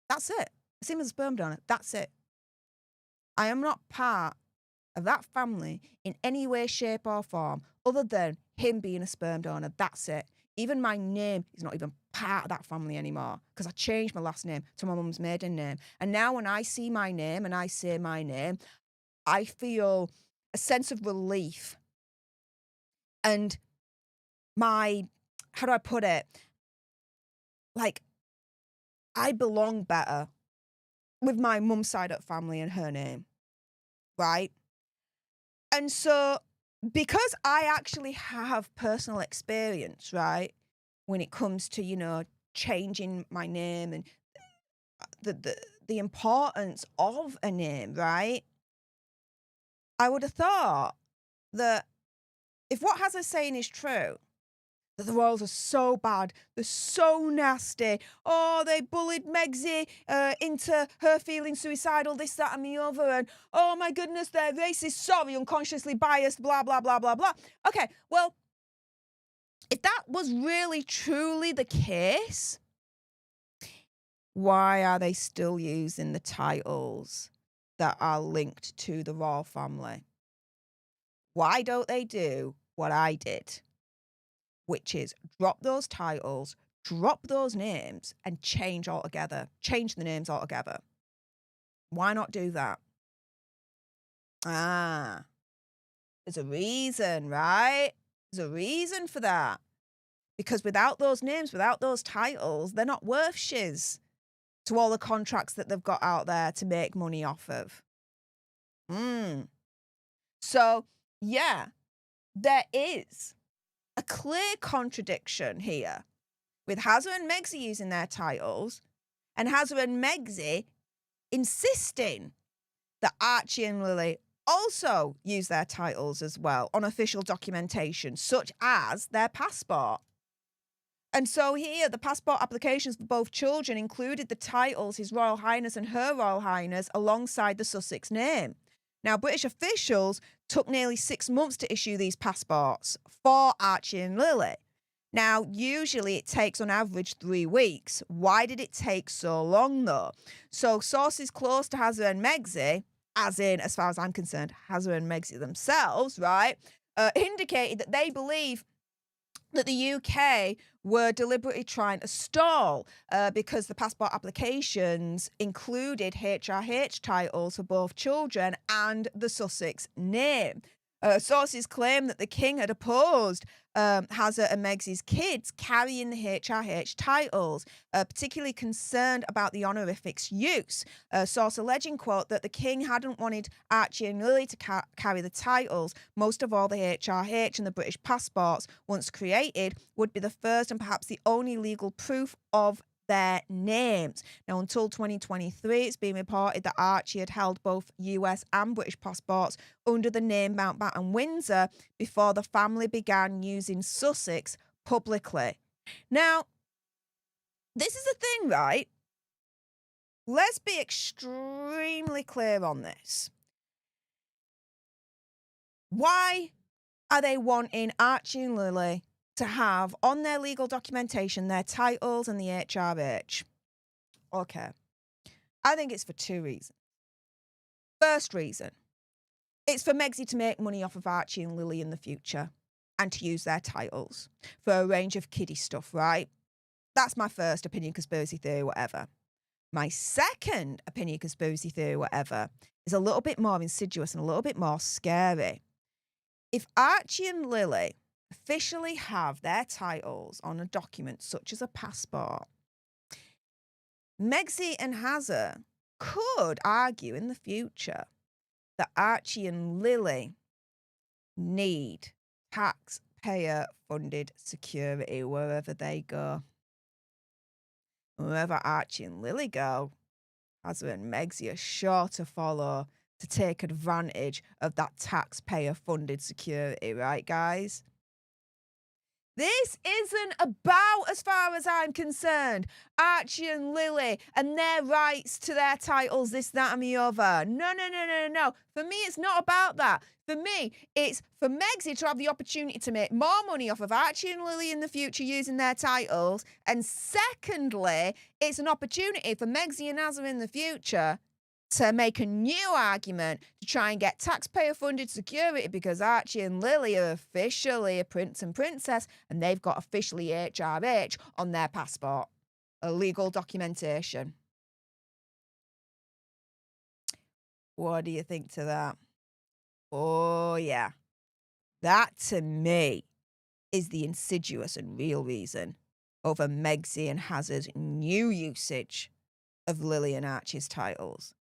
That's it. I see him as a sperm donor. That's it. I am not part of that family in any way, shape or form other than him being a sperm donor. That's it. Even my name is not even part of that family anymore because I changed my last name to my mum's maiden name. And now when I see my name and I say my name, I feel a sense of relief and how do I put it? Like, I belong better with my mum's side of family and her name, right? And so, because I actually have personal experience, right, when it comes to, changing my name and the importance of a name, right? I would have thought that if what Hazard's saying is true, that the royals are so bad, they're so nasty. Oh, they bullied Megxie into her feeling suicidal, this, that, and the other. And oh my goodness, they're racist, sorry, unconsciously biased, blah, blah, blah, blah, blah. Okay, well, if that was really, truly the case, why are they still using the titles that are linked to the royal family? Why don't they do what I did? Which is drop those titles, drop those names, and change the names altogether. Why not do that? There's a reason, right? There's a reason for that. Because without those names, without those titles, they're not worth shiz to all the contracts that they've got out there to make money off of. So, yeah, there is a clear contradiction here with Hazard and Megxie using their titles and Hazard and Megxie insisting that Archie and Lily also use their titles as well on official documentation, such as their passport. And so here, the passport applications for both children included the titles His Royal Highness and Her Royal Highness alongside the Sussex name. Now, British officials took nearly 6 months to issue these passports for Archie and Lily. Now, usually it takes on average 3 weeks. Why did it take so long, though? So sources close to Hazard and Megxie, as far as I'm concerned, Hazard and Megxie themselves, right, indicated that they believe that the UK were deliberately trying to stall because the passport applications included HRH titles for both children and the Sussex name. Sources claim that the king had opposed Hazard and Megxie's kids carrying the HRH titles, particularly concerned about the honorifics use. Source alleging, quote, that the king hadn't wanted Archie and Lily to carry the titles. Most of all, the HRH and the British passports, once created, would be the first and perhaps the only legal proof of their names. Now, until 2023, it's been reported that Archie had held both US and British passports under the name Mountbatten Windsor before the family began using Sussex publicly. Now, this is the thing, right? Let's be extremely clear on this. Why are they wanting Archie and Lily to have on their legal documentation their titles and the HRH? Okay. I think it's for 2 reasons. First reason, it's for Megxie to make money off of Archie and Lily in the future and to use their titles for a range of kiddie stuff, right? That's my first opinion, conspiracy theory, whatever. My second opinion, conspiracy theory, whatever, is a little bit more insidious and a little bit more scary. If Archie and Lily officially have their titles on a document such as a passport, Megxie and Hazard could argue in the future that Archie and Lily need taxpayer-funded security wherever they go. Wherever Archie and Lily go, Hazard and Megxie are sure to follow to take advantage of that taxpayer-funded security, right, guys? This isn't about, as far as I'm concerned, Archie and Lily and their rights to their titles, this, that, and the other. No. For me, it's not about that. For me, it's for Megxie to have the opportunity to make more money off of Archie and Lily in the future using their titles. And secondly, it's an opportunity for Megxie and Hazard in the future to make a new argument to try and get taxpayer-funded security because Archie and Lily are officially a prince and princess and they've got officially HRH on their passport. A legal documentation. What do you think to that? Oh, yeah. That, to me, is the insidious and real reason over Megxie and Hazard's new usage of Lily and Archie's titles.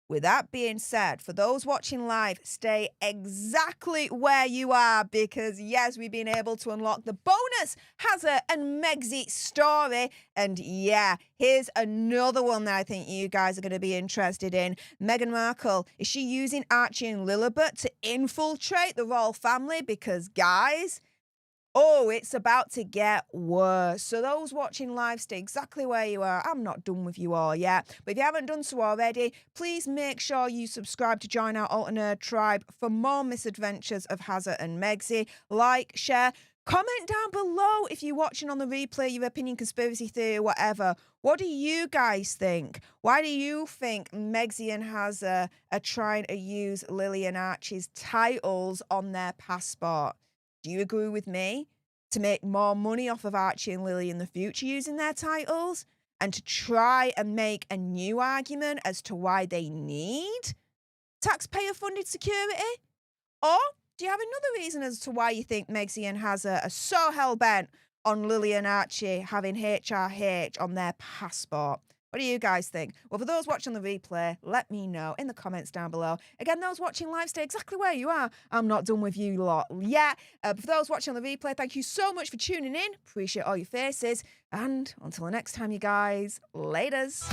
With that being said, for those watching live, stay exactly where you are because, yes, we've been able to unlock the bonus Hazard and Megxie story. And, yeah, here's another one that I think you guys are going to be interested in. Meghan Markle, is she using Archie and Lilibet to infiltrate the royal family? Because, guys, oh, it's about to get worse. So those watching live, stay exactly where you are. I'm not done with you all yet. But if you haven't done so already, please make sure you subscribe to join our Alter Nerd tribe for more misadventures of Hazard and Megxie. Like, share, comment down below if you're watching on the replay, your opinion, conspiracy theory, whatever. What do you guys think? Why do you think Megxie and Hazard are trying to use Lily and Archie's titles on their passport? Do you agree with me to make more money off of Archie and Lily in the future using their titles and to try and make a new argument as to why they need taxpayer-funded security? Or do you have another reason as to why you think Megxie and Hazard are so hell-bent on Lily and Archie having HRH on their passport? What do you guys think? Well, for those watching the replay, let me know in the comments down below. Again, those watching live, stay exactly where you are. I'm not done with you lot yet. For those watching on the replay, thank you so much for tuning in. Appreciate all your faces. And until the next time, you guys, laters.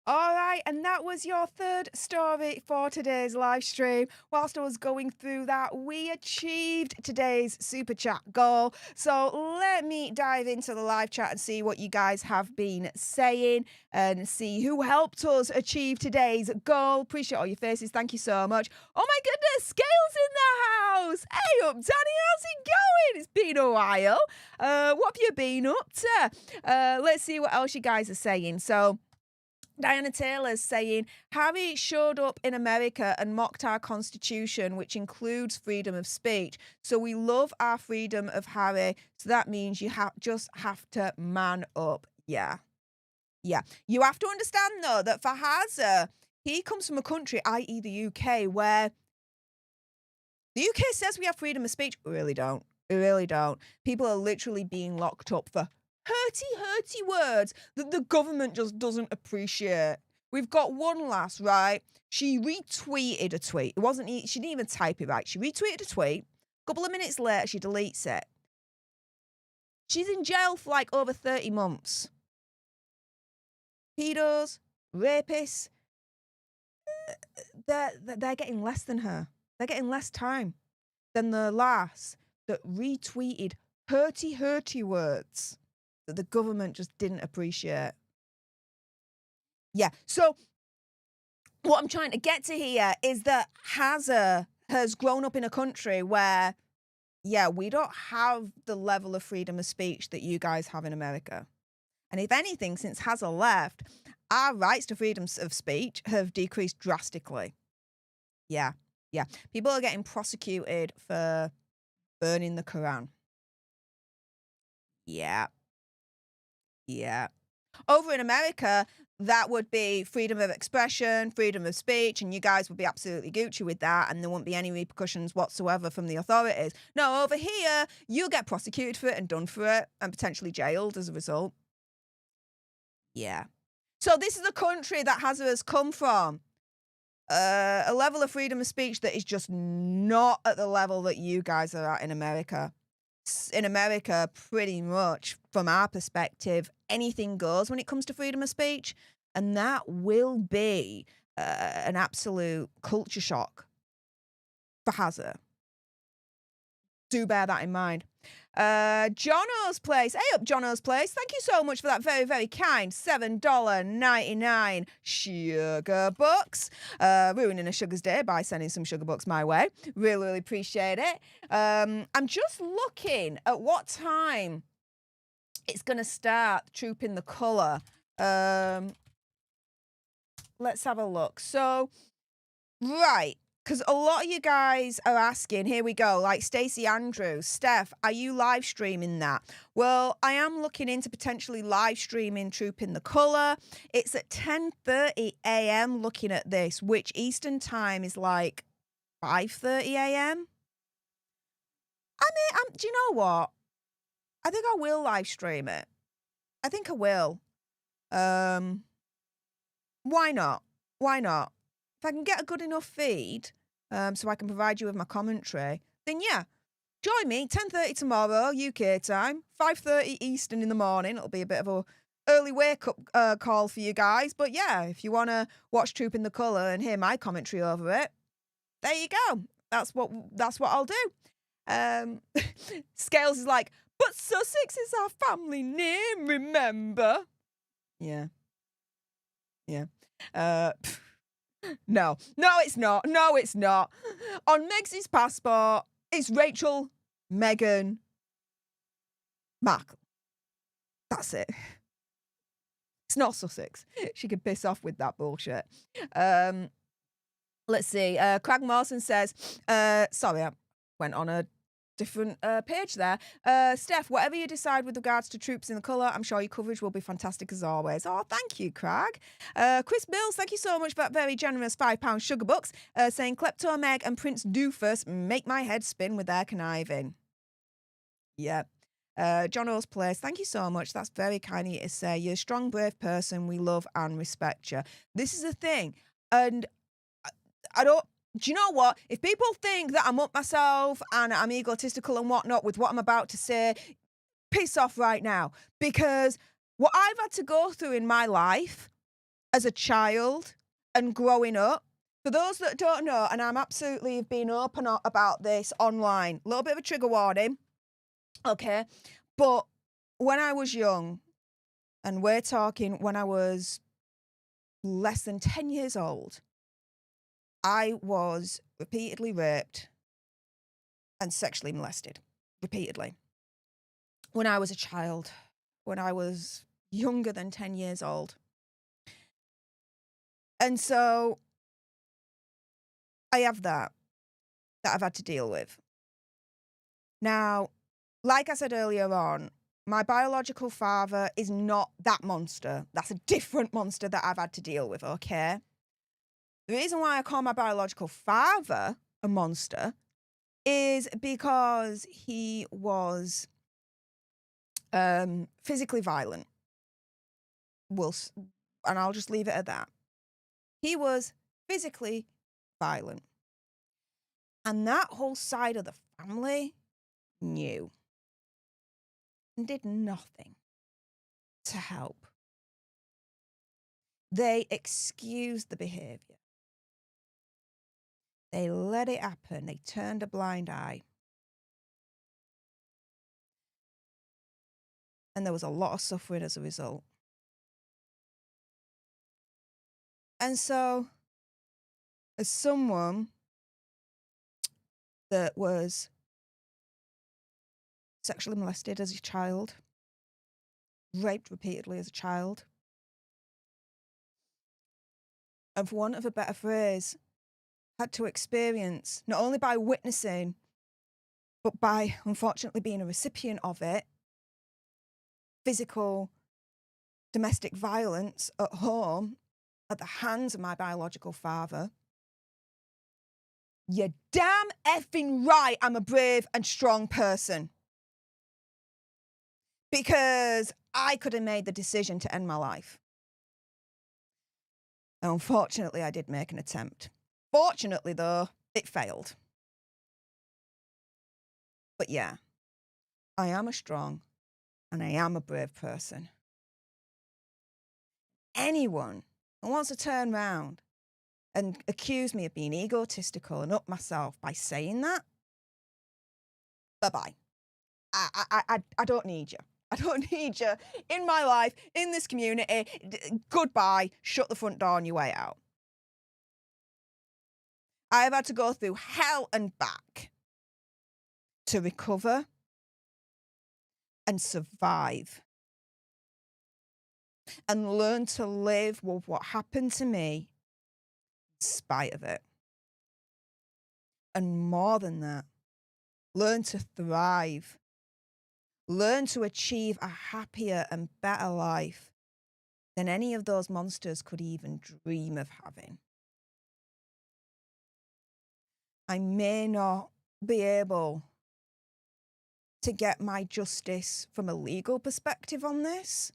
All right, and that was your third story for today's live stream. Whilst I was going through that, we achieved today's super chat goal. So let me dive into the live chat and see what you guys have been saying and see who helped us achieve today's goal. Appreciate all your faces. Thank you so much. Oh my goodness, Scale's in the house. Hey up, Danny, how's it going? It's been a while. What have you been up to? Let's see what else you guys are saying. So Diana Taylor's saying, Harry showed up in America and mocked our constitution, which includes freedom of speech. So we love our freedom of Harry. So that means you just have to man up. Yeah. Yeah. You have to understand, though, that for Hazard, he comes from a country, i.e. the UK, where the UK says we have freedom of speech. We really don't. We really don't. People are literally being locked up for hurty words that the government just doesn't appreciate. We've got one lass, right? She retweeted a tweet. It wasn't, she didn't even type it right. She retweeted a tweet. A couple of minutes later, she deletes it. She's in jail for like over 30 months. Pedos, rapists, they're getting less than her. They're getting less time than the lass that retweeted hurty words that the government just didn't appreciate. Yeah, so what I'm trying to get to here is that Hazard has grown up in a country where, yeah, we don't have the level of freedom of speech that you guys have in America. And if anything, since Hazard left, our rights to freedom of speech have decreased drastically. Yeah. People are getting prosecuted for burning the Quran. Yeah. Over in America, that would be freedom of expression, freedom of speech, and you guys would be absolutely Gucci with that, and there wouldn't be any repercussions whatsoever from the authorities. No, over here, you'll get prosecuted for it and done for it, and potentially jailed as a result. Yeah. So this is the country that has us come from. A level of freedom of speech that is just not at the level that you guys are at in America. In America, pretty much from our perspective, anything goes when it comes to freedom of speech, and that will be an absolute culture shock for Hazard. Do bear that in mind. Jono's Place. Hey up, Jono's Place. Thank you so much for that very, very kind $7.99 sugar bucks. Ruining a sugar's day by sending some sugar bucks my way. Really, really appreciate it. I'm just looking at what time it's going to start trooping the colour. Let's have a look. So, right. Because a lot of you guys are asking, here we go, like Stacey Andrews, Steph, are you live streaming that? Well, I am looking into potentially live streaming Trooping the Colour. It's at 10:30 a.m. looking at this, which Eastern time is like 5:30 a.m. I mean, do you know what? I think I will live stream it. I think I will. Why not? Why not? If I can get a good enough feed, so I can provide you with my commentary, then yeah, join me 10:30 tomorrow UK time, 5:30 Eastern in the morning. It'll be a bit of a early wake up call for you guys, but yeah, if you want to watch Trooping the Colour and hear my commentary over it, there you go. That's what I'll do. Scales is like, but Sussex is our family name, remember? Yeah. Yeah. No, it's not. No, it's not. On Meg's passport, it's Rachel Meghan Markle. That's it. It's not Sussex. She could piss off with that bullshit. Let's see. Craig Mawson says, sorry, I went on a different page there. Steph, whatever you decide with regards to troops in the colour, I'm sure your coverage will be fantastic as always. Oh, thank you, Craig. Chris Mills, thank you so much for that very generous £5 sugar bucks, saying Klepto Meg and Prince Doofus make my head spin with their conniving. Yeah. John O's Place, thank you so much. That's very kind of you to say. You're a strong, brave person. We love and respect you. This is the thing. And I don't, do you know what? If people think that I'm up myself and I'm egotistical and whatnot with what I'm about to say, piss off right now. Because what I've had to go through in my life as a child and growing up, for those that don't know, and I'm absolutely being open about this online, a little bit of a trigger warning, okay? But when I was young, and we're talking when I was less than 10 years old, I was repeatedly raped and sexually molested, repeatedly. When I was a child, when I was younger than 10 years old. And so I have that I've had to deal with. Now, like I said earlier on, my biological father is not that monster. That's a different monster that I've had to deal with, okay? The reason why I call my biological father a monster is because he was physically violent. And I'll just leave it at that. He was physically violent. And that whole side of the family knew and did nothing to help. They excused the behaviour. They let it happen. They turned a blind eye. And there was a lot of suffering as a result. And so, as someone that was sexually molested as a child, raped repeatedly as a child, and for want of a better phrase, had to experience, not only by witnessing, but by unfortunately being a recipient of it, physical domestic violence at home at the hands of my biological father, you're damn effing right I'm a brave and strong person. Because I could have made the decision to end my life. Unfortunately, I did make an attempt. Fortunately, though, it failed. But yeah, I am a strong and I am a brave person. Anyone who wants to turn around and accuse me of being egotistical and up myself by saying that, bye-bye. I don't need you. I don't need you in my life, in this community. Goodbye. Shut the front door on your way out. I have had to go through hell and back to recover and survive and learn to live with what happened to me in spite of it. And more than that, learn to thrive. Learn to achieve a happier and better life than any of those monsters could even dream of having. I may not be able to get my justice from a legal perspective on this,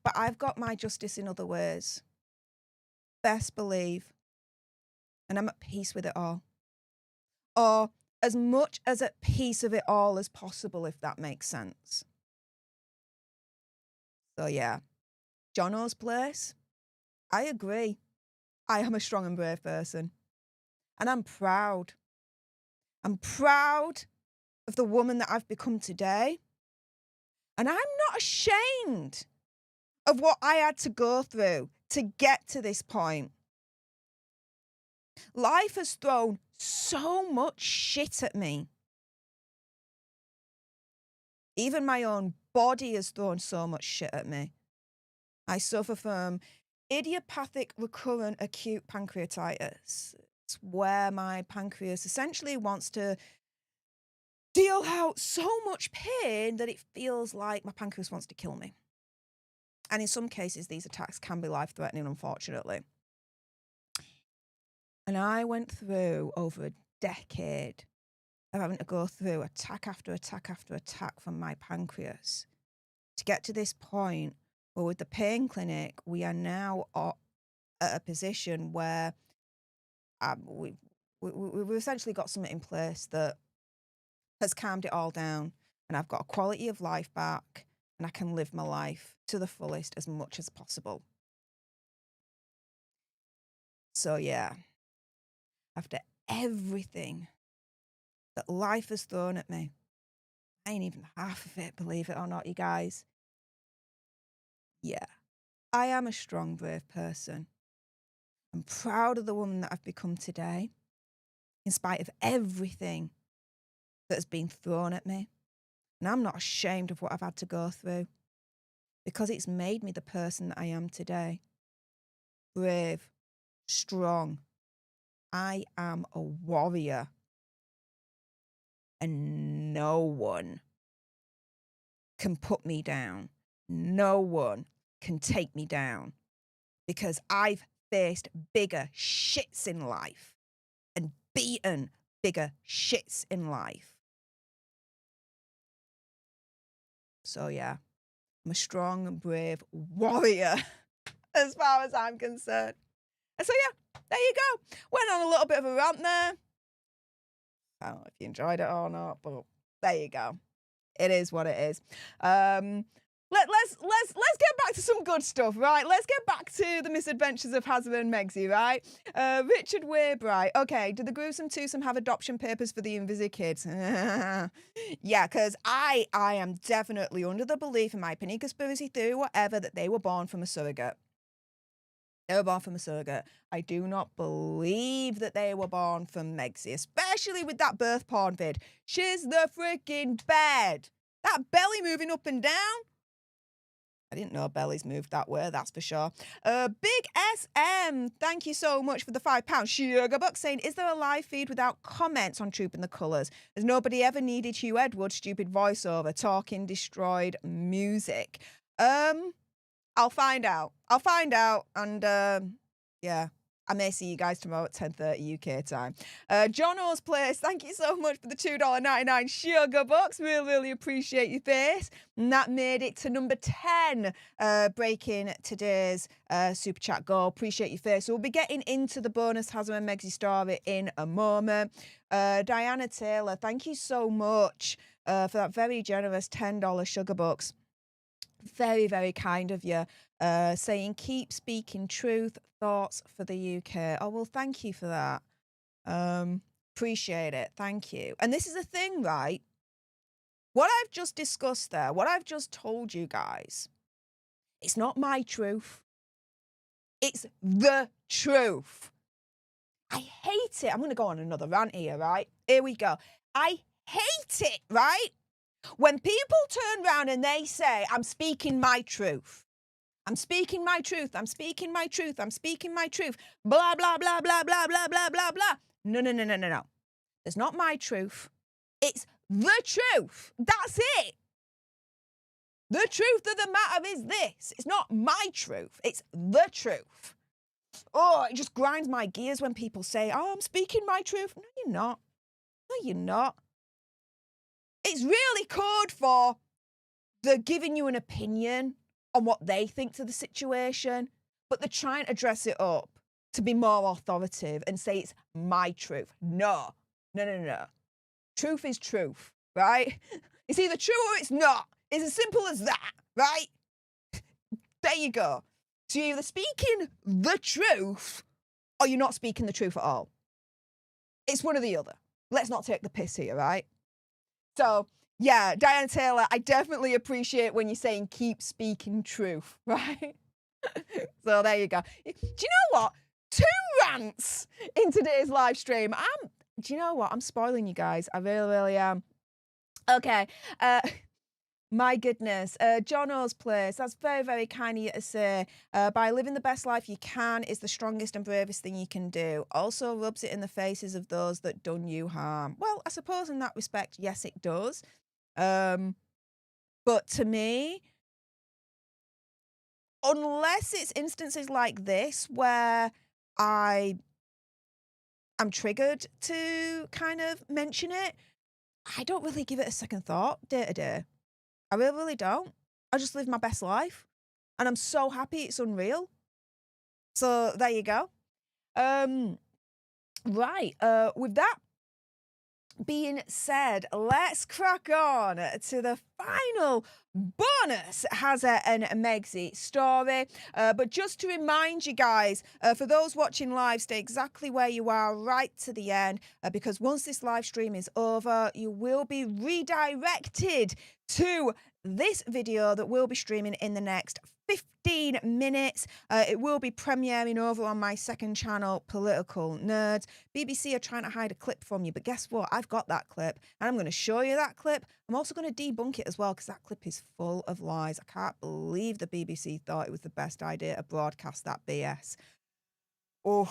but I've got my justice in other ways. Best believe. And I'm at peace with it all. Or as much as at peace of it all as possible, if that makes sense. So yeah, Jono's place, I agree. I am a strong and brave person. And I'm proud. I'm proud of the woman that I've become today. And I'm not ashamed of what I had to go through to get to this point. Life has thrown so much shit at me. Even my own body has thrown so much shit at me. I suffer from idiopathic recurrent acute pancreatitis. It's where my pancreas essentially wants to deal out so much pain that it feels like my pancreas wants to kill me. And in some cases, these attacks can be life-threatening, unfortunately. And I went through over a decade of having to go through attack after attack after attack from my pancreas to get to this point where with the pain clinic, we are now at a position where we've essentially got something in place that has calmed it all down, and I've got a quality of life back, and I can live my life to the fullest as much as possible. So yeah, after everything that life has thrown at me, I ain't even half of it, believe it or not, you guys. Yeah, I am a strong, brave person. I'm proud of the woman that I've become today, in spite of everything that has been thrown at me. And I'm not ashamed of what I've had to go through, because it's made me the person that I am today. Brave, strong. I am a warrior. And no one can put me down. No one can take me down, because I've faced bigger shits in life and beaten bigger shits in life. So yeah, I'm a strong and brave warrior as far as I'm concerned. And so yeah, there you go. Went on a little bit of a rant there. I don't know if you enjoyed it or not, but there you go. It is what it is. Let's get back to some good stuff, right? Let's get back to the misadventures of Hazard and Megsy, right? Richard Waybright. Okay, did the gruesome twosome have adoption papers for the Invisi kids? Yeah, because I am definitely under the belief, in my opinion, conspiracy theory, whatever, that they were born from a surrogate. They were born from a surrogate. I do not believe that they were born from Megsy, especially with that birth porn vid. She's the freaking bed. That belly moving up and down. I didn't know bellies moved that way, that's for sure. Big SM, thank you so much for the £5. Sugarbuck saying, is there a live feed without comments on Trooping the Colours? Has nobody ever needed Hugh Edwards' stupid voiceover, talking destroyed music? I'll find out. I'll find out, and yeah, I may see you guys tomorrow at 10:30 UK time. John O's Place, thank you so much for the $2.99 sugar bucks. Really appreciate your face. And that made it to number 10, breaking today's super chat goal. Appreciate your face. So we'll be getting into the bonus Hazard and Megsy story in a moment. Diana Taylor, thank you so much for that very generous $10 sugar bucks. Very kind of you, saying keep speaking truth, thoughts for the UK. Oh, well, thank you for that. Appreciate it. Thank you. And this is the thing, right? What I've just discussed there, what I've just told you guys, it's not my truth. It's the truth. I hate it. I'm going to go on another rant here, right? Here we go. I hate it, right? When people turn around and they say, I'm speaking my truth. I'm speaking my truth. I'm speaking my truth. I'm speaking my truth. Blah, blah, blah, blah, blah, blah, blah, blah, blah. No. It's not my truth. It's the truth. That's it. The truth of the matter is this. It's not my truth. It's the truth. Oh, it just grinds my gears when people say, oh, I'm speaking my truth. No, you're not. No, you're not. It's really code for they're giving you an opinion on what they think to the situation, but they're trying to dress it up to be more authoritative and say it's my truth. No. Truth is truth, right? It's either true or it's not. It's as simple as that, right? There you go. So you're either speaking the truth or you're not speaking the truth at all. It's one or the other. Let's not take the piss here, right? So, yeah, Diana Taylor, I definitely appreciate when you're saying keep speaking truth, right? So there you go. Do you know what? 2 rants in today's live stream. Do you know what? I'm spoiling you guys. I really am. Okay. My goodness. John O's Place. That's very kind of you to say. By living the best life you can is the strongest and bravest thing you can do. Also rubs it in the faces of those that done you harm. Well, I suppose in that respect, yes, it does. But to me, unless it's instances like this where I'm triggered to kind of mention it, I don't really give it a second thought day to day. I really don't. I just live my best life. And I'm so happy it's unreal. So there you go. Right. With that being said, let's crack on to the final bonus Hazard and Megsy story. But just to remind you guys, for those watching live, stay exactly where you are right to the end, because once this live stream is over, you will be redirected to this video that we'll be streaming in the next 15 minutes. It will be premiering over on my second channel, Political Nerds. BBC are trying to hide a clip from you, but guess what? I've got that clip, and I'm going to show you that clip. I'm also going to debunk it as well, because that clip is full of lies. I can't believe the BBC thought it was the best idea to broadcast that BS. Oh,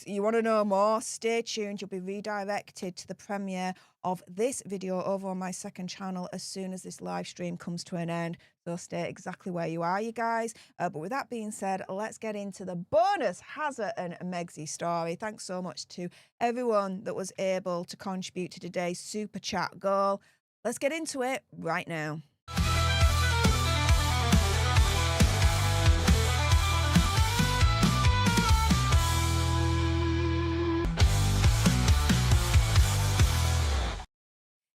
you want to know more? Stay tuned. You'll be redirected to the premiere of this video over on my second channel as soon as this live stream comes to an end. So stay exactly where you are, you guys. But with that being said, let's get into the bonus Hazard and Megsy story. Thanks so much to everyone that was able to contribute to today's super chat goal. Let's get into it right now.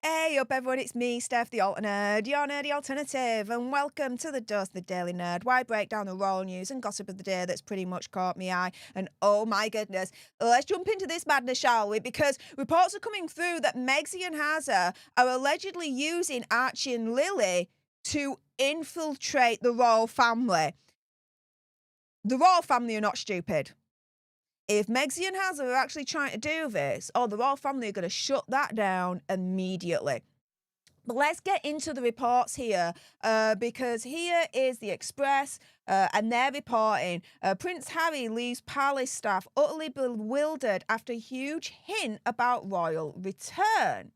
Hey up everyone, it's me, Stef The Alter Nerd, your nerdy alternative, and welcome to the Dose of the Daily Nerd, where I break down the royal news and gossip of the day that's pretty much caught me eye. And oh my goodness, let's jump into this madness, shall we? Because reports are coming through that Megsy and Hazard are allegedly using Archie and Lily to infiltrate the royal family. The royal family are not stupid. If Megsy and Hazard are actually trying to do this, the royal family are going to shut that down immediately. But let's get into the reports here, because here is the Express, and they're reporting Prince Harry leaves palace staff utterly bewildered after huge hint about royal return.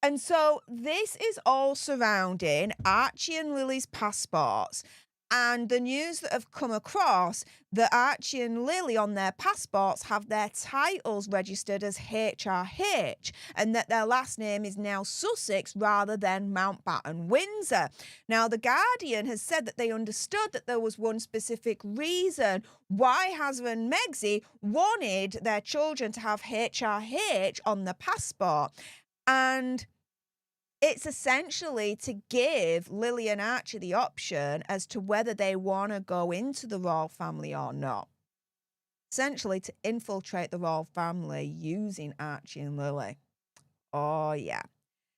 And so this is all surrounding Archie and Lily's passports and the news that have come across that Archie and Lily on their passports have their titles registered as HRH and that their last name is now Sussex rather than Mountbatten Windsor. Now, The Guardian has said that they understood that there was one specific reason why Hazza and Megxie wanted their children to have HRH on the passport. And it's essentially to give Lily and Archie the option as to whether they want to go into the royal family or not. Essentially to infiltrate the royal family using Archie and Lily. Oh, yeah.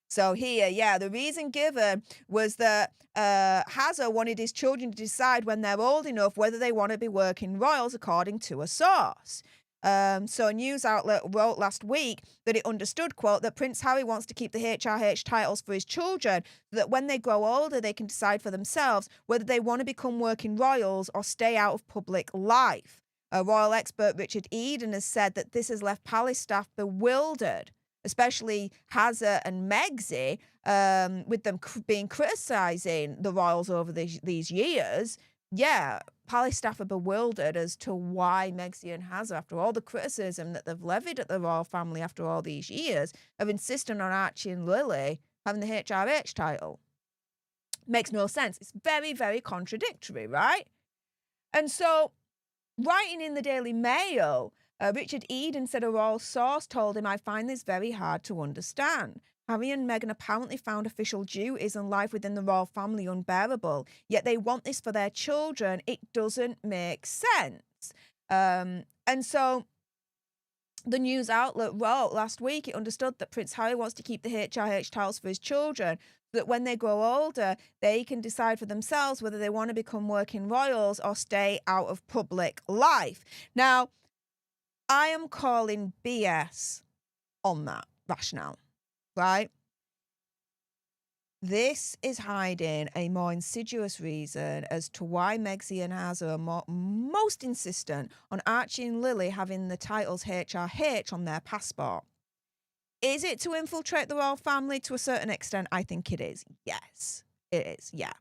So here, yeah, the reason given was that Hazza wanted his children to decide when they're old enough whether they want to be working royals, according to a source. So a news outlet wrote last week that it understood, quote, that Prince Harry wants to keep the HRH titles for his children so that when they grow older, they can decide for themselves whether they want to become working royals or stay out of public life. A royal expert, Richard Eden, has said that this has left palace staff bewildered, especially Hazza and Megxie, with them being criticising the royals over these years. Yeah, palace staff are bewildered as to why Megxie and Hazza, after all the criticism that they've levied at the royal family after all these years, have insisted on Archie and Lily having the HRH title. Makes no sense. It's very, very contradictory, right? And so, writing in the Daily Mail, Richard Eden said a royal source told him, "I find this very hard to understand. Harry and Meghan apparently found official duties and life within the royal family unbearable, yet they want this for their children. It doesn't make sense." And so the news outlet wrote last week it understood that Prince Harry wants to keep the HRH titles for his children, so that when they grow older, they can decide for themselves whether they want to become working royals or stay out of public life. Now, I am calling BS on that rationale, right? This is hiding a more insidious reason as to why Megxie and Hazza are most insistent on Archie and Lily having the titles HRH on their passport. Is it to infiltrate the royal family to a certain extent? I think it is. Yes, it is. Yeah.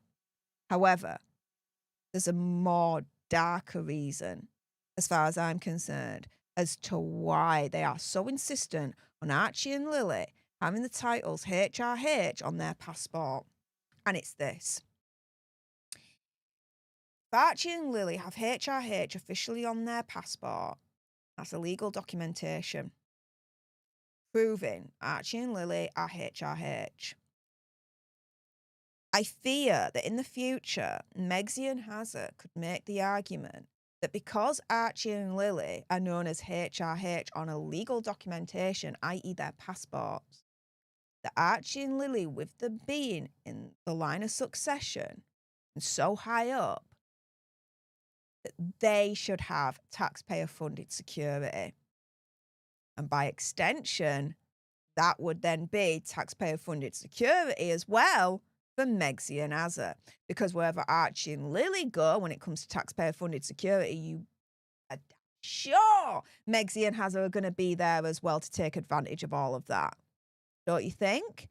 However, there's a more darker reason, as far as I'm concerned, as to why they are so insistent on Archie and Lily having the titles HRH on their passport. And it's this. If Archie and Lily have HRH officially on their passport, that's a legal documentation proving Archie and Lily are HRH. I fear that in the future, Megxie and Hazza could make the argument that because Archie and Lily are known as HRH on a legal documentation, i.e. their passports, that Archie and Lily, with them being in the line of succession and so high up, that they should have taxpayer-funded security. And by extension, that would then be taxpayer-funded security as well for Megxie and Hazza. Because wherever Archie and Lily go when it comes to taxpayer-funded security, you are sure Megxie and Hazza are going to be there as well to take advantage of all of that. Don't you think?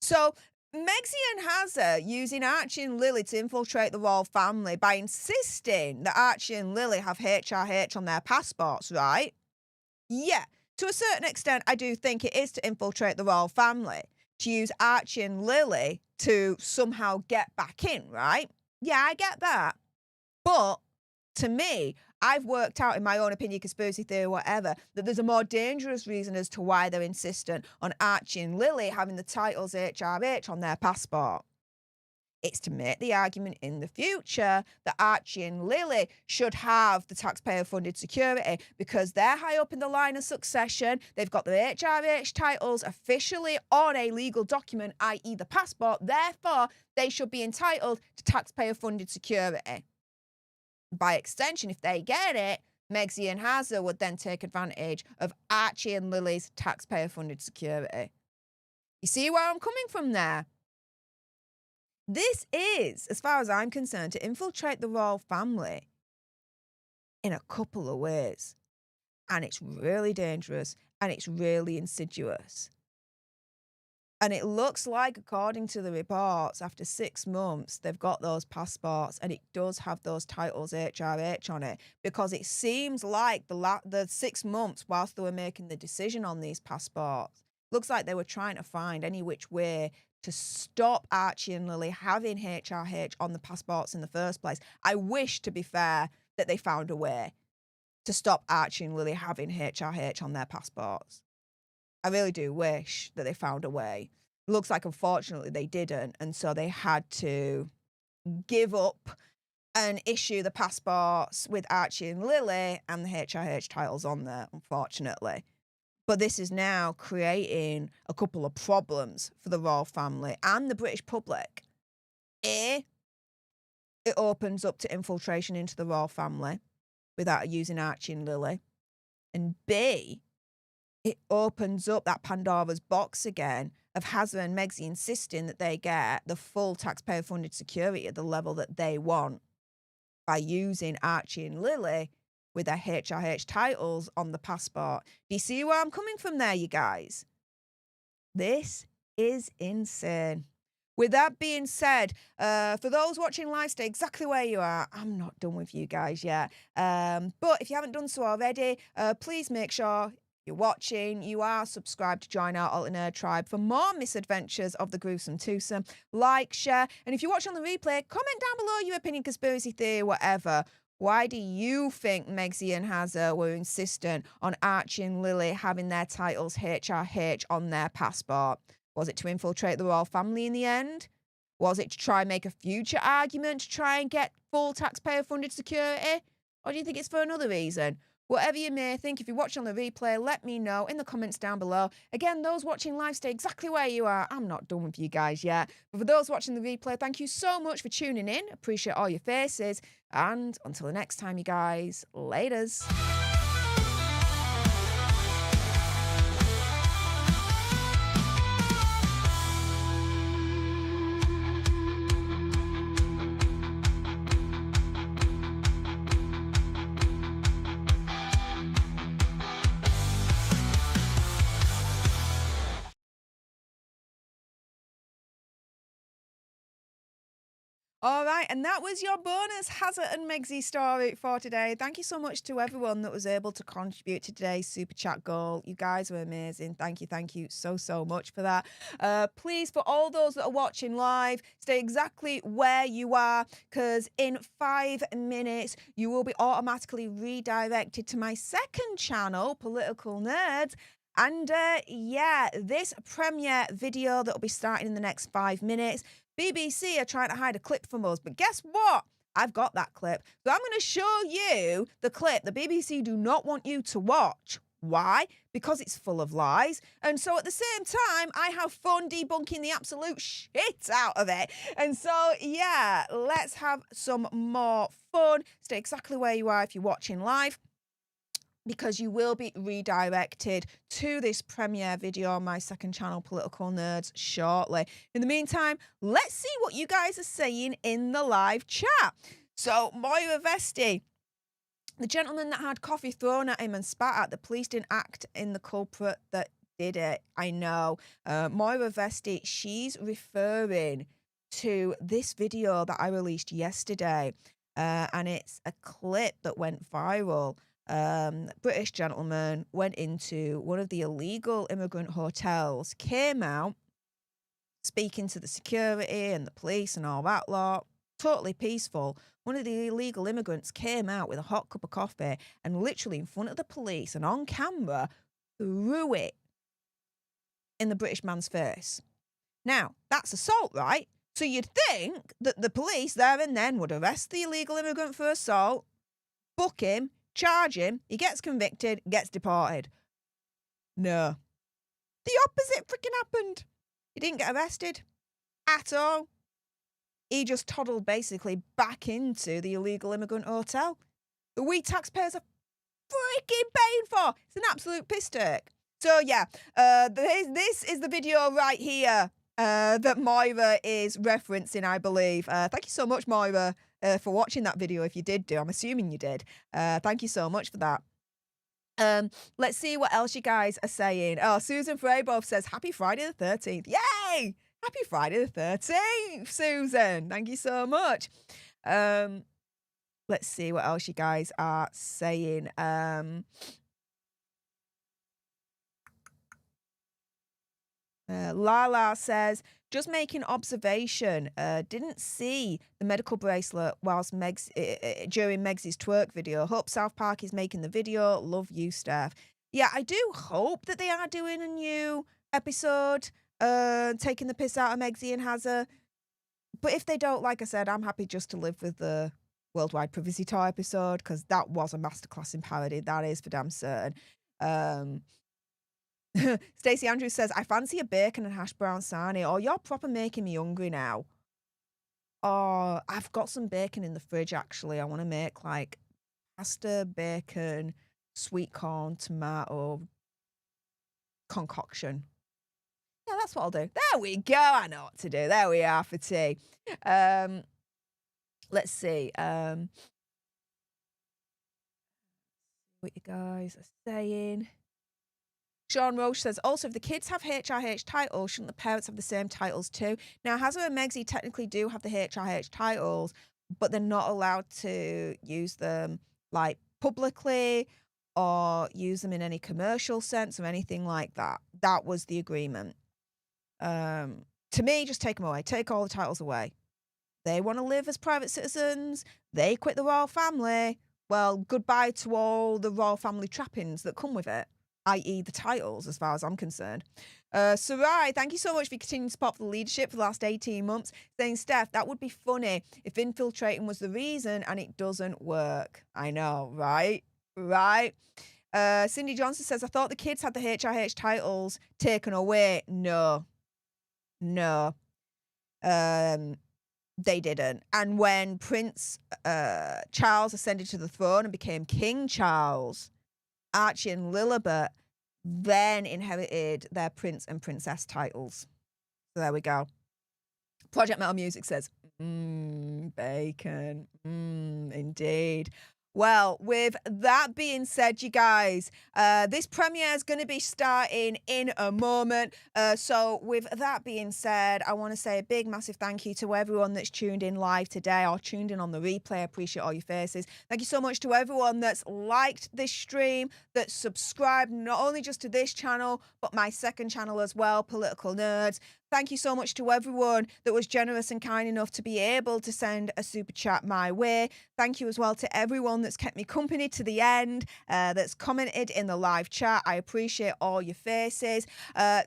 So Megxie and Hazza using Archie and Lily to infiltrate the royal family by insisting that Archie and Lily have HRH on their passports, right? Yeah, to a certain extent, I do think it is to infiltrate the royal family, to use Archie and Lily to somehow get back in, right? Yeah, I get that. But to me, I've worked out in my own opinion, conspiracy theory, whatever, that there's a more dangerous reason as to why they're insistent on Archie and Lily having the titles HRH on their passport. It's to make the argument in the future that Archie and Lily should have the taxpayer-funded security because they're high up in the line of succession. They've got the HRH titles officially on a legal document, i.e. the passport. Therefore, they should be entitled to taxpayer-funded security. By extension, if they get it, Megxie and Hazza would then take advantage of Archie and Lily's taxpayer-funded security. You see where I'm coming from there? This is, as far as I'm concerned, to infiltrate the royal family in a couple of ways. And it's really dangerous and it's really insidious. And it looks like, according to the reports, after 6 months, they've got those passports, and it does have those titles HRH on it, because it seems like the 6 months whilst they were making the decision on these passports, looks like they were trying to find any which way to stop Archie and Lily having HRH on the passports in the first place. I wish, to be fair, that they found a way to stop Archie and Lily having HRH on their passports. I really do wish that they found a way. Looks like, unfortunately, they didn't, and so they had to give up and issue the passports with Archie and Lily and the HRH titles on there, unfortunately. But this is now creating a couple of problems for the royal family and the British public. A, it opens up to infiltration into the royal family without using Archie and Lily. And B, it opens up that Pandora's box again of Hazza and Megxie insisting that they get the full taxpayer-funded security at the level that they want by using Archie and Lily with their HRH titles on the passport. Do you see where I'm coming from there, you guys? This is insane. With that being said, for those watching live, stay exactly where you are. I'm not done with you guys yet. But if you haven't done so already, please make sure you're watching, you are subscribed to join our Alter Nerd tribe for more misadventures of the gruesome twosome. Like, share, and if you watch on the replay, comment down below your opinion, conspiracy theory, whatever. Why do you think Megxie and Hazza were insistent on Archie and Lily having their titles HRH on their passport? Was it to infiltrate the royal family in the end? Was it to try and make a future argument to try and get full taxpayer-funded security? Or do you think it's for another reason? Whatever you may think, if you watch on the replay, let me know in the comments down below. Again, those watching live, stay exactly where you are. I'm not done with you guys yet. But for those watching the replay, thank you so much for tuning in. Appreciate all your faces. And until the next time, you guys, laters. All right, and that was your bonus Hazza and Megxie story for today. Thank you so much to everyone that was able to contribute to today's Super Chat goal. You guys were amazing. Thank you so much for that. Please, for all those that are watching live, stay exactly where you are, because in 5 minutes, you will be automatically redirected to my second channel, Political Nerds. And yeah, this premiere video that will be starting in the next 5 minutes, BBC are trying to hide a clip from us, but guess what? I've got that clip. So I'm going to show you the clip the BBC do not want you to watch. Why? Because it's full of lies. And so at the same time, I have fun debunking the absolute shit out of it. And so, yeah, let's have some more fun. Stay exactly where you are if you're watching live, because you will be redirected to this premiere video on my second channel, Political Nerds, shortly. In the meantime, let's see what you guys are saying in the live chat. So, Moira Vesti, the gentleman that had coffee thrown at him and spat at, the police didn't act in the culprit that did it. I know. Moira Vesti, she's referring to this video that I released yesterday, and it's a clip that went viral. British gentleman went into one of the illegal immigrant hotels, came out speaking to the security and the police and all that lot, totally peaceful. One of the illegal immigrants came out with a hot cup of coffee and literally in front of the police and on camera threw it in the British man's face. Now, that's assault, right? So you'd think that the police there and then would arrest the illegal immigrant for assault, book him, charge him, he gets convicted, gets deported. No. The opposite freaking happened. He didn't get arrested at all. He just toddled basically back into the illegal immigrant hotel that we taxpayers are freaking paying for. It's an absolute piss take. So yeah, this is the video right here that Moira is referencing, I believe. Thank you so much, Moira, for watching that video, if you did do. I'm assuming you did. Thank you so much for that. Let's see what else you guys are saying. Oh, Susan Freyboth says, happy Friday the 13th. Yay! Happy Friday the 13th, Susan. Thank you so much. Let's see what else you guys are saying. Lala says, just making observation. Didn't see the medical bracelet whilst during Meg's twerk video. Hope South Park is making the video. Love you, Steph. Yeah, I do hope that they are doing a new episode, taking the piss out of Megsy and Hazza. But if they don't, like I said, I'm happy just to live with the Worldwide Privacy Tour episode, because that was a masterclass in parody. That is for damn certain. Stacey Andrews says, I fancy a bacon and hash brown sarnie. Oh, you're proper making me hungry now. Oh, I've got some bacon in the fridge, actually. I want to make, like, pasta, bacon, sweet corn, tomato concoction. Yeah, that's what I'll do. There we go. I know what to do. There we are for tea. Let's see. What you guys are saying. Sean Roche says, also, if the kids have HRH titles, shouldn't the parents have the same titles too? Now, Hazza and Megsy technically do have the HRH titles, but they're not allowed to use them, like, publicly or use them in any commercial sense or anything like that. That was the agreement. To me, just take them away. Take all the titles away. They want to live as private citizens. They quit the royal family. Well, goodbye to all the royal family trappings that come with it, i.e. the titles, as far as I'm concerned. Sarai, thank you so much for continuing to support for the leadership for the last 18 months. Saying, Steph, that would be funny if infiltrating was the reason and it doesn't work. I know, right? Right. Cindy Johnson says, I thought the kids had the HRH titles taken away. No. They didn't. And when Prince Charles ascended to the throne and became King Charles, Archie and Lilibet then inherited their prince and princess titles. So there we go. Project Metal Music says, bacon. Indeed. Well, with that being said, you guys, this premiere is going to be starting in a moment. So with that being said, I want to say a big, massive thank you to everyone that's tuned in live today or tuned in on the replay. I appreciate all your faces. Thank you so much to everyone that's liked this stream, that's subscribed not only just to this channel, but my second channel as well, Political Nerds. Thank you so much to everyone that was generous and kind enough to be able to send a super chat my way. Thank you as well to everyone that's kept me company to the end, that's commented in the live chat. I appreciate all your faces.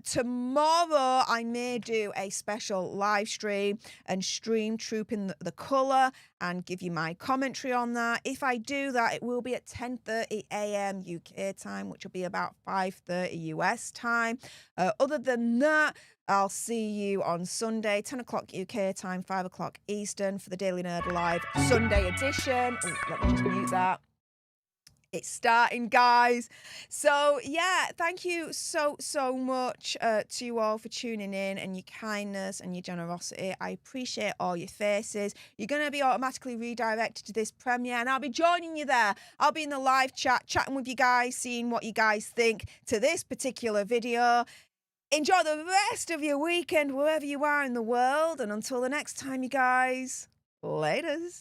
Tomorrow, I may do a special live stream and stream Trooping the Colour and give you my commentary on that. If I do that, it will be at 10:30 a.m. UK time, which will be about 5:30 US time. Other than that, I'll see you on Sunday, 10 o'clock UK time, 5 o'clock Eastern for the Daily Nerd Live Sunday edition. Oh, let me just mute that. It's starting, guys. So, yeah, thank you so much to you all for tuning in and your kindness and your generosity. I appreciate all your faces. You're going to be automatically redirected to this premiere, and I'll be joining you there. I'll be in the live chat, chatting with you guys, seeing what you guys think to this particular video. Enjoy the rest of your weekend wherever you are in the world. And until the next time, you guys, laters.